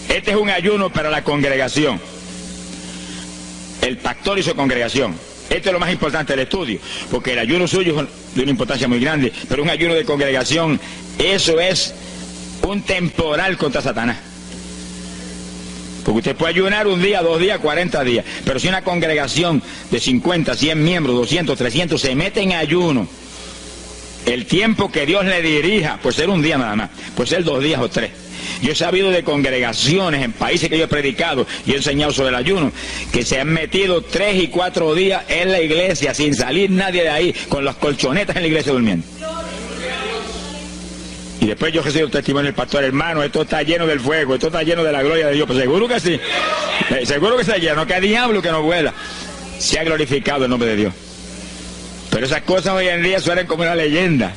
Este es un ayuno para la congregación. El pastor y su congregación. Esto es lo más importante del estudio, porque el ayuno suyo es de una importancia muy grande, pero un ayuno de congregación, eso es un temporal contra Satanás. Porque usted puede ayunar 1 día, 2 días, 40 días, pero si una congregación de 50, 100 miembros, 200, 300 se mete en ayuno, el tiempo que Dios le dirija, puede ser 1 día nada más, puede ser 2 días o 3. Yo he sabido de congregaciones en países que yo he predicado y he enseñado sobre el ayuno, que se han metido 3 y 4 días en la iglesia sin salir nadie de ahí, con las colchonetas en la iglesia durmiendo. Y después yo recibo el testimonio del pastor, hermano, esto está lleno del fuego, esto está lleno de la gloria de Dios. Pues seguro que sí, seguro que está lleno, que diablo que no vuela. Se ha glorificado el nombre de Dios. Pero esas cosas hoy en día suenan como una leyenda.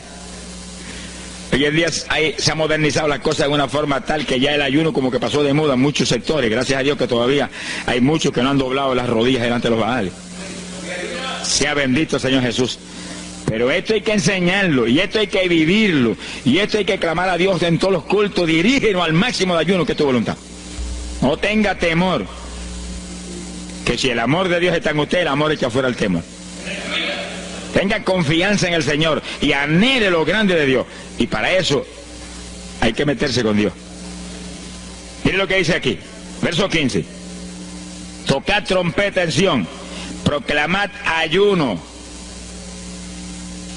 Hoy en día se ha modernizado las cosas de una forma tal que ya el ayuno como que pasó de moda en muchos sectores. Gracias a Dios que todavía hay muchos que no han doblado las rodillas delante de los baales. Sea bendito el Señor Jesús. Pero esto hay que enseñarlo, y esto hay que vivirlo, y esto hay que clamar a Dios en todos los cultos. Dirígenos al máximo de ayuno que es tu voluntad. No tenga temor, que si el amor de Dios está en usted, el amor echa fuera el temor. Tenga confianza en el Señor y anhele lo grande de Dios. Y para eso hay que meterse con Dios. Mire lo que dice aquí, verso 15. Tocad trompeta en Sión, proclamad ayuno,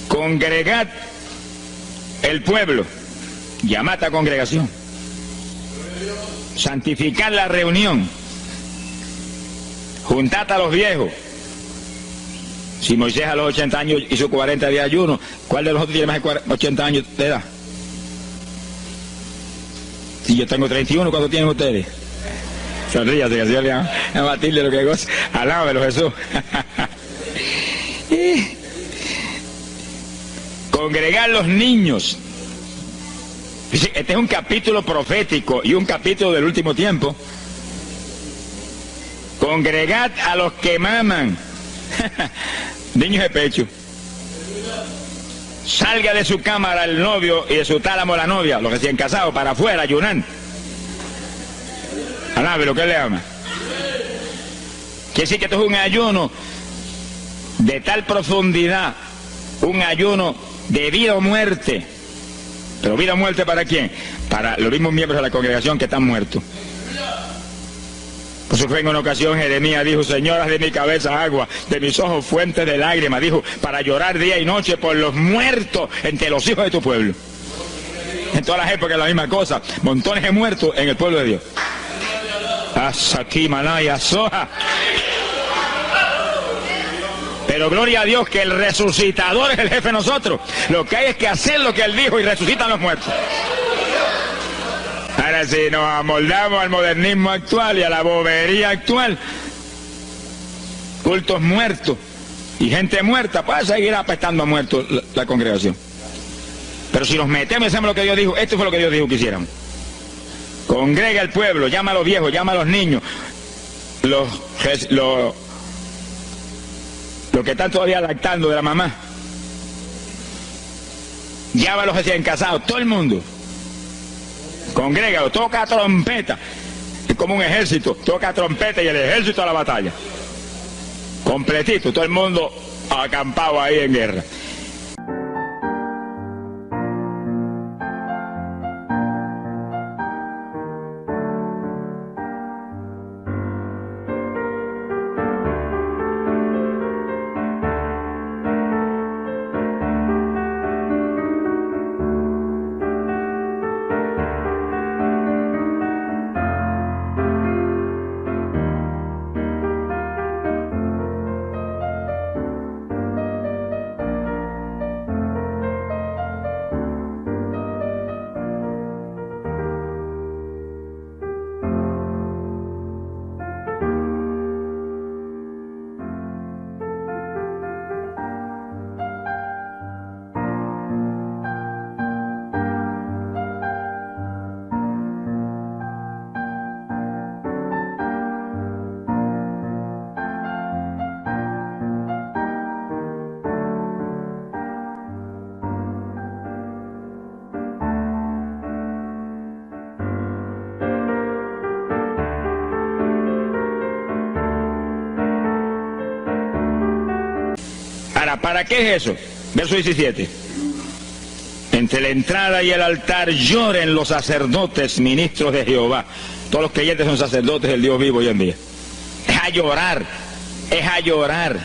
congregad el pueblo, llamad a congregación, santificad la reunión, juntad a los viejos. Si Moisés a los 80 años hizo 40 días de ayuno, ¿cuál de nosotros tiene más de 80 años de edad? Si yo tengo 31, ¿cuánto tienen ustedes? Sonríase, que el Señor le ama a Matilde lo que goza. Alábelo, Jesús. Congregar los niños. Este es un capítulo profético y un capítulo del último tiempo. Congregad a los que maman. Niños de pecho. Salga de su cámara el novio y de su tálamo la novia, los recién casados, para afuera, ayunando. Alábelo, que le ama. Quiere decir que esto es un ayuno de tal profundidad, un ayuno de vida o muerte. ¿Pero vida o muerte para quién? Para los mismos miembros de la congregación que están muertos. Por eso fue en una ocasión Jeremías dijo: Señor, haz de mi cabeza agua, de mis ojos fuentes de lágrimas, dijo, para llorar día y noche por los muertos entre los hijos de tu pueblo. En todas las épocas la misma cosa, montones de muertos en el pueblo de Dios. Asaki Manaya Soja. Pero gloria a Dios que el resucitador es el jefe de nosotros. Lo que hay es que hacer lo que Él dijo y resucitan los muertos. Ahora, si nos amoldamos al modernismo actual y a la bobería actual, cultos muertos y gente muerta, pues seguir apestando a muertos la congregación. Pero si nos metemos y hacemos lo que Dios dijo, esto fue lo que Dios dijo que hiciéramos. Congrega al pueblo, llama a los viejos, llama a los niños, los que están todavía lactando de la mamá, llama a los recién casados, todo el mundo. Congrégalo, toca trompeta, es como un ejército, toca trompeta y el ejército a la batalla. Completito, todo el mundo acampado ahí en guerra. ¿Para qué es eso? Verso 17. Entre la entrada y el altar lloren los sacerdotes, ministros de Jehová. Todos los creyentes son sacerdotes del Dios vivo hoy en día. Es a llorar, es a llorar.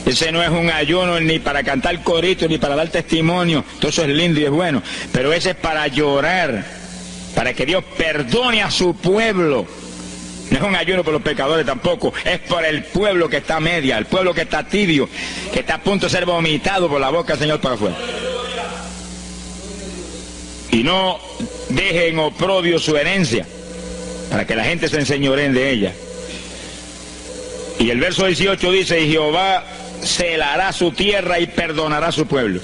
Ese no es un ayuno ni para cantar corito, ni para dar testimonio. Todo eso es lindo y es bueno. Pero ese es para llorar, para que Dios perdone a su pueblo. No es un ayuno por los pecadores tampoco, es por el pueblo que está a media, el pueblo que está tibio, que está a punto de ser vomitado por la boca del Señor para afuera. Y no dejen oprobio su herencia, para que la gente se enseñoreen de ella. Y el verso 18 dice: y Jehová celará su tierra y perdonará a su pueblo.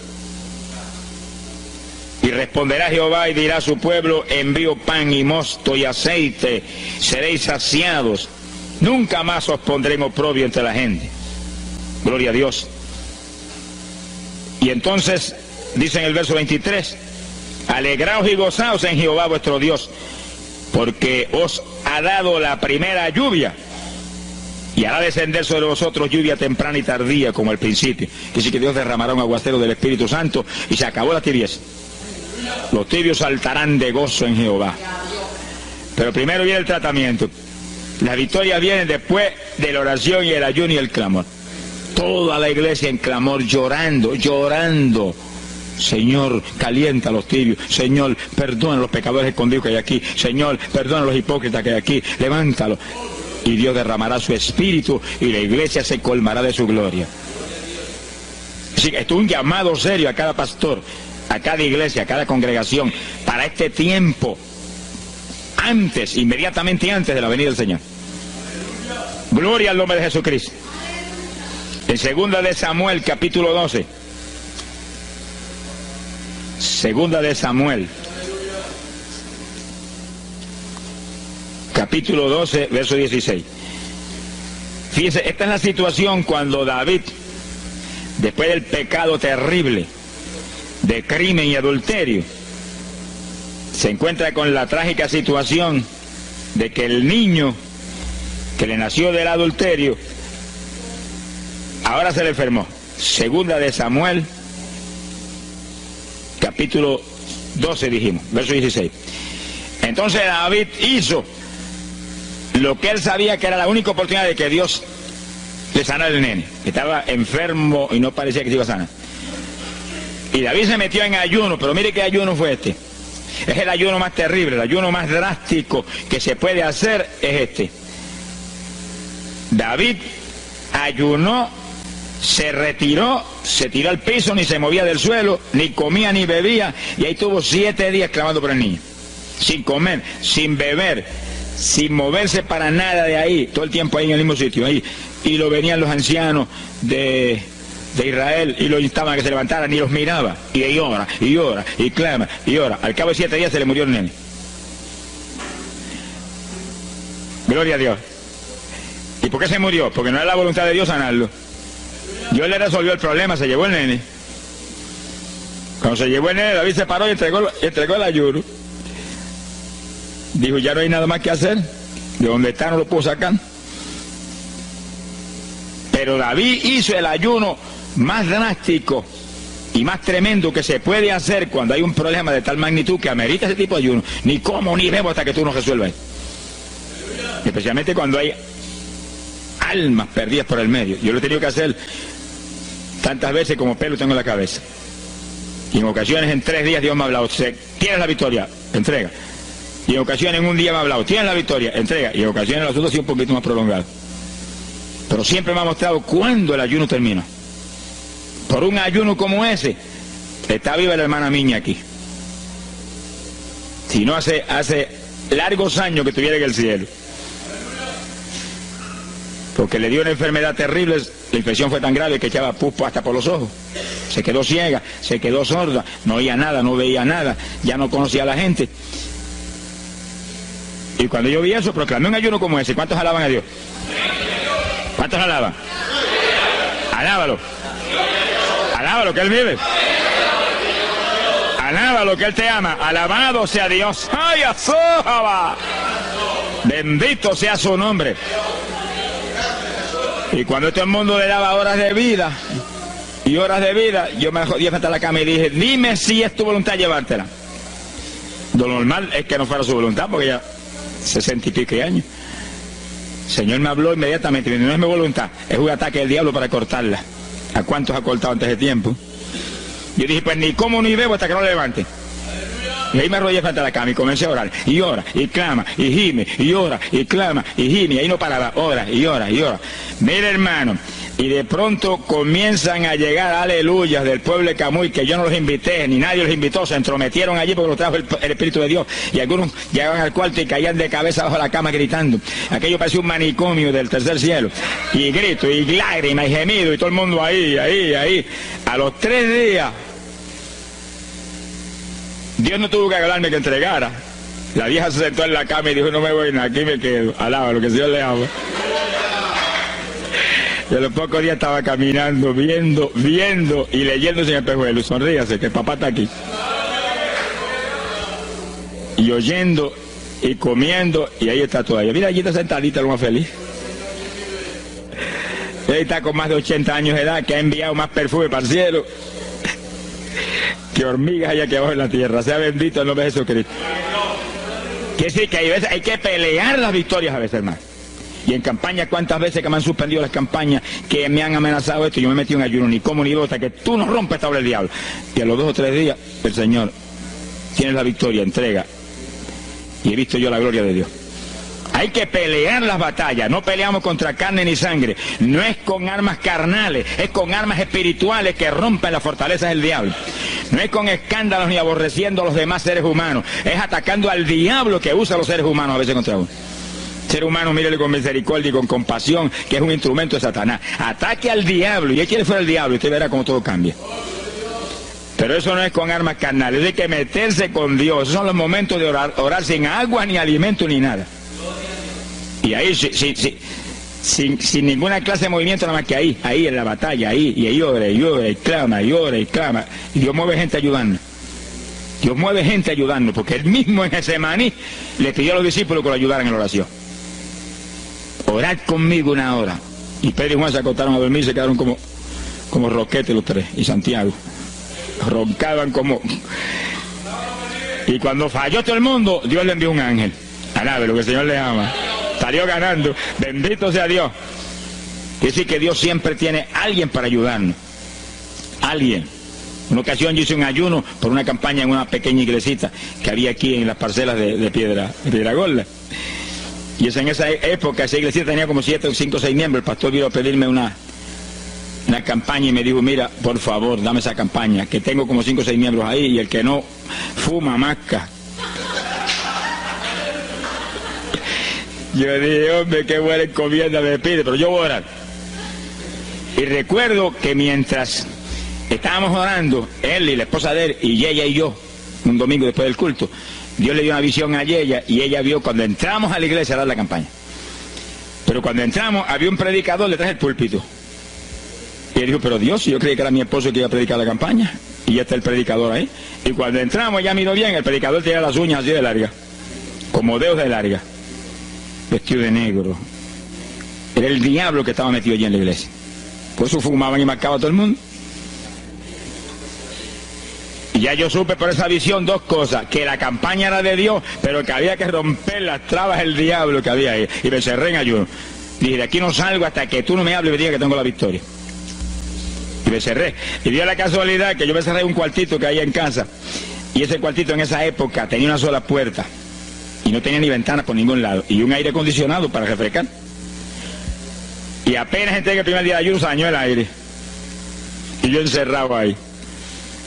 Y responderá Jehová y dirá a su pueblo: envío pan y mosto y aceite, seréis saciados, nunca más os pondré en oprobio entre la gente. Gloria a Dios. Y entonces dice en el verso 23: alegraos y gozaos en Jehová vuestro Dios, porque os ha dado la primera lluvia, y hará descender sobre vosotros lluvia temprana y tardía como al principio. Que sí, que Dios derramará un aguacero del Espíritu Santo y se acabó la tibieza. Los tibios saltarán de gozo en Jehová. Pero primero viene el tratamiento. Las victorias vienen después de la oración y el ayuno y el clamor. Toda la iglesia en clamor, llorando, llorando. Señor, calienta a los tibios. Señor, perdona a los pecadores escondidos que hay aquí. Señor, perdona a los hipócritas que hay aquí. Levántalos. Y Dios derramará su espíritu y la iglesia se colmará de su gloria. Así que esto es un llamado serio a cada pastor, a cada iglesia, a cada congregación, para este tiempo, antes, inmediatamente antes de la venida del Señor. Gloria al nombre de Jesucristo. En 2 de Samuel, capítulo 12. 2 de Samuel, capítulo 12, verso 16. Fíjense, esta es la situación cuando David, después del pecado terrible de crimen y adulterio, se encuentra con la trágica situación de que el niño que le nació del adulterio ahora se le enfermó. 2 de Samuel, capítulo 12 dijimos, verso 16. Entonces David hizo lo que él sabía que era la única oportunidad de que Dios le sanara al nene, que estaba enfermo y no parecía que se iba a sanar. Y David se metió en ayuno, pero mire qué ayuno fue este. Es el ayuno más terrible, el ayuno más drástico que se puede hacer es este. David ayunó, se retiró, se tiró al piso, ni se movía del suelo, ni comía ni bebía, y ahí tuvo 7 días clamando por el niño, sin comer, sin beber, sin moverse para nada de ahí, todo el tiempo ahí en el mismo sitio, ahí. Y lo venían los ancianos de Israel y lo instaban a que se levantaran y los miraba, y ahí ora, y ora, y clama, y ora. Al cabo de 7 días se le murió el nene. Gloria a Dios. ¿Y por qué se murió? Porque no era la voluntad de Dios sanarlo. Dios le resolvió el problema, se llevó el nene. Cuando se llevó el nene, David se paró y entregó el ayuno. Dijo, ya no hay nada más que hacer, de donde está no lo puedo sacar. Pero David hizo el ayuno más drástico y más tremendo que se puede hacer cuando hay un problema de tal magnitud que amerita ese tipo de ayuno. Ni como ni bebo hasta que tú no resuelvas. Especialmente cuando hay almas perdidas por el medio. Yo lo he tenido que hacer tantas veces como pelo tengo en la cabeza. Y en ocasiones en 3 días Dios me ha hablado, tienes la victoria, entrega. Y en ocasiones en un día me ha hablado, tienes la victoria, entrega. Y en ocasiones el asunto ha sido un poquito más prolongado. Pero siempre me ha mostrado cuándo el ayuno termina. Por un ayuno como ese, está viva la hermana Miña aquí. Si no hace largos años que estuviera en el cielo. Porque le dio una enfermedad terrible, la infección fue tan grave que echaba pupo hasta por los ojos. Se quedó ciega, se quedó sorda, no oía nada, no veía nada, ya no conocía a la gente. Y cuando yo vi eso, proclamé un ayuno como ese. ¿Cuántos alaban a Dios? ¿Cuántos alaban? Alábalo. Alábalo, que Él vive. Alábalo, que Él te ama. Alabado sea Dios. ¡Ay, azójaba! Bendito sea su nombre. Y cuando todo el mundo le daba horas de vida y horas de vida, yo me jodía frente a la cama y dije, dime si es tu voluntad llevártela. Lo normal es que no fuera su voluntad, porque ya 60 y pico años. El Señor me habló inmediatamente, no es mi voluntad, es un ataque del diablo para cortarla. ¿A cuántos ha cortado antes de tiempo? Yo dije, pues ni como ni bebo hasta que no lo levante. Y ahí me arrodillé frente a la cama y comencé a orar. Y ora, y clama, y gime, y ora, y clama, y gime. Y ahí no paraba, ora, y ora, y ora. Mira, hermano, y de pronto comienzan a llegar aleluyas del pueblo de Camuy, que yo no los invité, ni nadie los invitó, se entrometieron allí porque los trajo el Espíritu de Dios. Y algunos llegaban al cuarto y caían de cabeza bajo la cama gritando. Aquello parecía un manicomio del tercer cielo. Y grito, y lágrimas, y gemido, y todo el mundo ahí. A los 3 días, Dios no tuvo que hablarme que entregara. La vieja se sentó en la cama y dijo, no me voy, aquí me quedo. Alaba lo que el Señor le ama. Y a los pocos días estaba caminando, viendo y leyéndose en el espejuelo. Sonríase, que el papá está aquí. Y oyendo y comiendo, y ahí está todavía. Mira, allí está sentadita, lo más feliz. Ella está con más de 80 años de edad, que ha enviado más perfume para el cielo que hormigas hay aquí abajo en la tierra. Sea bendito el nombre de Jesucristo. Quiere decir que hay que pelear las victorias a veces, hermano. Y en campaña, ¿cuántas veces que me han suspendido las campañas, que me han amenazado esto? Yo me metí en ayuno, ni como ni bebo, hasta que tú no rompes esta obra del diablo. Y a los 2 o 3 días, el Señor tiene la victoria, entrega. Y he visto yo la gloria de Dios. Hay que pelear las batallas, no peleamos contra carne ni sangre, no es con armas carnales, es con armas espirituales que rompen las fortalezas del diablo. No es con escándalos ni aborreciendo a los demás seres humanos, es atacando al diablo que usa a los seres humanos a veces contra uno. Ser humano, mírele con misericordia y con compasión, que es un instrumento de Satanás. Ataque al diablo y échale fuera al diablo y usted verá cómo todo cambia. Pero eso no es con armas carnales, es de que meterse con Dios. Esos son los momentos de orar sin agua, ni alimento, ni nada. Y ahí, sin ninguna clase de movimiento, nada más que ahí en la batalla, y ahí ora, y clama, y Dios mueve gente ayudando. Dios mueve gente ayudando, porque él mismo en Getsemaní le pidió a los discípulos que lo ayudaran en la oración. Orad conmigo una hora. Y Pedro y Juan se acostaron a dormir y se quedaron como roquetes los tres, y Santiago. Roncaban como... Y cuando falló todo el mundo, Dios le envió un ángel. Alabe lo que el Señor le ama. Salió ganando. Bendito sea Dios. Quiere decir que Dios siempre tiene alguien para ayudarnos. Alguien. Una ocasión yo hice un ayuno por una campaña en una pequeña iglesita que había aquí en las parcelas de Piedra Gorda. Y en esa época esa iglesita tenía como 7, 5, 6 miembros. El pastor vino a pedirme una campaña y me dijo, mira, por favor, dame esa campaña, que tengo como 5 o 6 miembros ahí y el que no fuma, masca. Yo dije, hombre, qué buena encomienda me pide, pero yo voy a orar. Y recuerdo que mientras estábamos orando, él y la esposa de él, y ella y yo, un domingo después del culto, Dios le dio una visión a ella y ella vio cuando entramos a la iglesia a dar la campaña. Pero cuando entramos había un predicador detrás del púlpito. Y él dijo, pero Dios, yo creí que era mi esposo que iba a predicar la campaña. Y ya está el predicador ahí. Y cuando entramos, ella miró bien, el predicador tenía las uñas así de larga, como dedos de larga, vestido de negro. Era el diablo que estaba metido allí en la iglesia. Por eso fumaban y marcaban a todo el mundo. Y ya yo supe por esa visión 2 cosas, que la campaña era de Dios, pero que había que romper las trabas del diablo que había ahí. Y me cerré en ayuno. Dije, de aquí no salgo hasta que tú no me hables y me digas que tengo la victoria. Y me cerré. Y dio la casualidad que yo me cerré en un cuartito que había en casa. Y ese cuartito en esa época tenía una sola puerta. Y no tenía ni ventanas por ningún lado. Y un aire acondicionado para refrescar. Y apenas entré en el primer día de ayuno, se dañó el aire. Y yo encerrado ahí.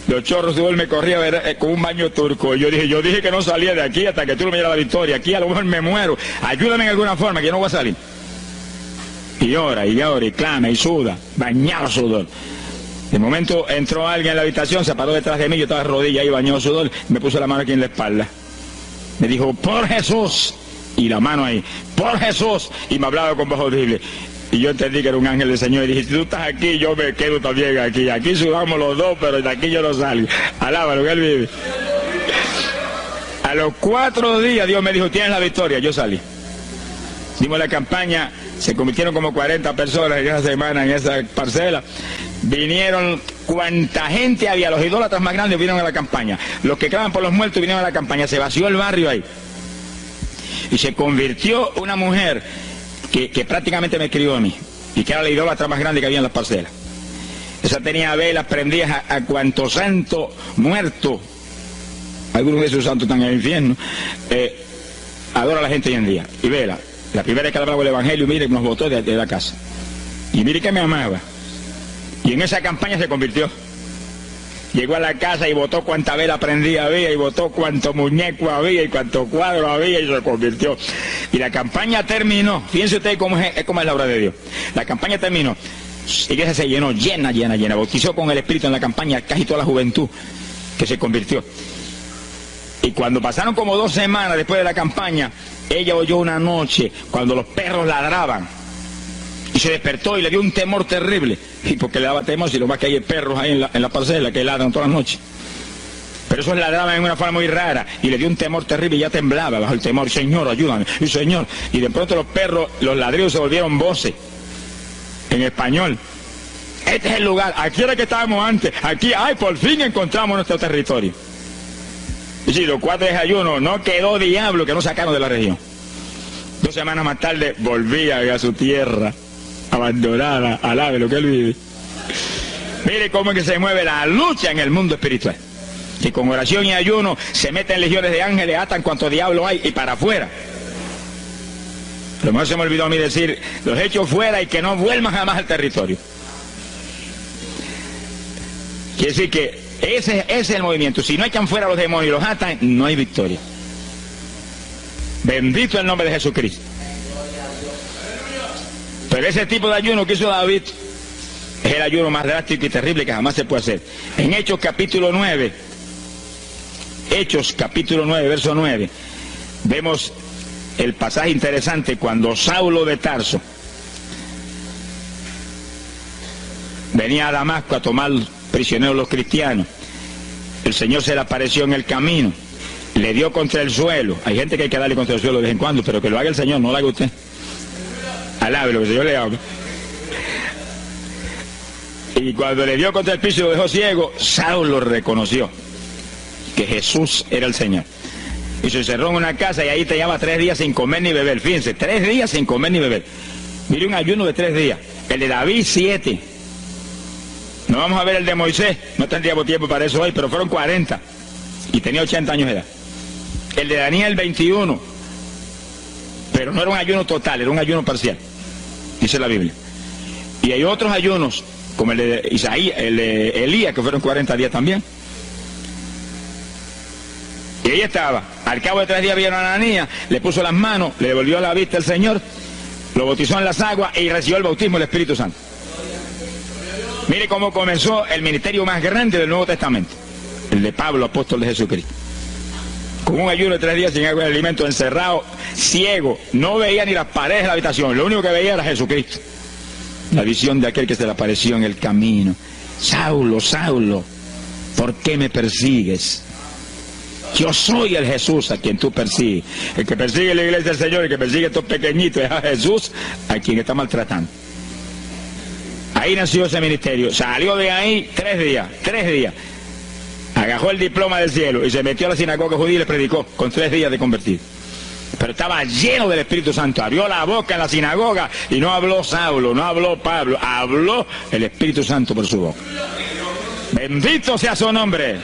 Los chorros de me corría con un baño turco. Y yo dije que no salía de aquí hasta que tú no me dieras la victoria. Aquí a lo mejor me muero. Ayúdame en alguna forma, que yo no voy a salir. Y llora, y clama, y suda. Bañado sudor. De momento entró alguien en la habitación, se paró detrás de mí, yo estaba de rodillas ahí bañado sudor, me puso la mano aquí en la espalda. Me dijo, por Jesús. Y la mano ahí, por Jesús. Y me hablaba con voz audible. Y yo entendí que era un ángel del Señor y dije, si tú estás aquí, yo me quedo también aquí. Aquí sudamos los dos, pero de aquí yo no salgo. Alábalo, que él vive. A los 4 días Dios me dijo, tienes la victoria. Yo salí. Dimos la campaña, se convirtieron como 40 personas en esa semana en esa parcela. Vinieron cuanta gente había, los idólatras más grandes vinieron a la campaña. Los que claman por los muertos vinieron a la campaña. Se vació el barrio ahí. Y se convirtió una mujer que prácticamente me crió a mí, y que era la idólatra más grande que había en las parcelas. Esa tenía velas prendidas a cuantos santos muertos, algunos de esos santos están en el infierno, adora a la gente hoy en día. Y vela, la primera vez que hablaba el evangelio, mire, nos botó de la casa. Y mire que me amaba. Y en esa campaña se convirtió. Llegó a la casa y botó cuanta vela prendida había, y botó cuanto muñeco había, y cuanto cuadro había, y se convirtió. Y la campaña terminó. Fíjense ustedes cómo es la obra de Dios. La campaña terminó. La iglesia se llenó, llena. Bautizó con el Espíritu en la campaña casi toda la juventud que se convirtió. Y cuando pasaron como 2 semanas después de la campaña, ella oyó una noche cuando los perros ladraban. Y se despertó y le dio un temor terrible. Y porque le daba temor, si lo más que hay perros ahí en la parcela que ladran todas las noches. Pero esos ladraban en una forma muy rara. Y le dio un temor terrible y ya temblaba bajo el temor. Señor, ayúdame. Y Señor. Y de pronto los perros, los ladridos se volvieron voces. En español. Este es el lugar. Aquí era que estábamos antes. Aquí, por fin encontramos nuestro territorio. Y si los 4 días de ayuno, no quedó diablo que no sacaron de la región. 2 semanas más tarde volvía a su tierra. Abandonada, alabe lo que él vive. Mire cómo es que se mueve la lucha en el mundo espiritual. Y con oración y ayuno se meten legiones de ángeles, atan cuanto diablo hay y para afuera. A lo mejor se me olvidó a mí decir, los echo fuera y que no vuelvan jamás al territorio. Quiere decir que Ese es el movimiento. Si no echan fuera a los demonios y los atan, no hay victoria. Bendito el nombre de Jesucristo. Pero ese tipo de ayuno que hizo David es el ayuno más drástico y terrible que jamás se puede hacer. En Hechos capítulo 9, verso 9, vemos el pasaje interesante cuando Saulo de Tarso venía a Damasco a tomar prisioneros los cristianos. El Señor se le apareció en el camino, le dio contra el suelo. Hay gente que hay que darle contra el suelo de vez en cuando, pero que lo haga el Señor, no lo haga usted. Alabe lo que el Señor le habla. Y cuando le dio contra el piso y lo dejó ciego, Saulo reconoció que Jesús era el Señor. Y se encerró en una casa y ahí te lleva 3 días sin comer ni beber. Fíjense, 3 días sin comer ni beber. Mire, un ayuno de 3 días. El de David, 7. No vamos a ver el de Moisés, no tendríamos tiempo para eso hoy, pero fueron 40. Y tenía 80 años de edad. El de Daniel, 21. Pero no era un ayuno total, era un ayuno parcial. Dice la Biblia. Y hay otros ayunos, como el de Isaías, el de Elías, que fueron 40 días también. Y ahí estaba. Al cabo de 3 días vieron a Ananías, le puso las manos, le devolvió la vista al Señor, lo bautizó en las aguas y recibió el bautismo del Espíritu Santo. Mire cómo comenzó el ministerio más grande del Nuevo Testamento, el de Pablo, apóstol de Jesucristo. Con un ayuno de 3 días sin agua y alimento, encerrado, ciego, no veía ni las paredes de la habitación, lo único que veía era Jesucristo. La visión de aquel que se le apareció en el camino. Saulo, Saulo, ¿por qué me persigues? Yo soy el Jesús a quien tú persigues. El que persigue la iglesia del Señor, el que persigue a estos pequeñitos es a Jesús a quien está maltratando. Ahí nació ese ministerio. Salió de ahí 3 días. Agarró el diploma del cielo y se metió a la sinagoga judía y le predicó con 3 días de convertido. Pero estaba lleno del Espíritu Santo. Abrió la boca en la sinagoga y no habló Saulo, no habló Pablo, habló el Espíritu Santo por su boca. Bendito sea su nombre.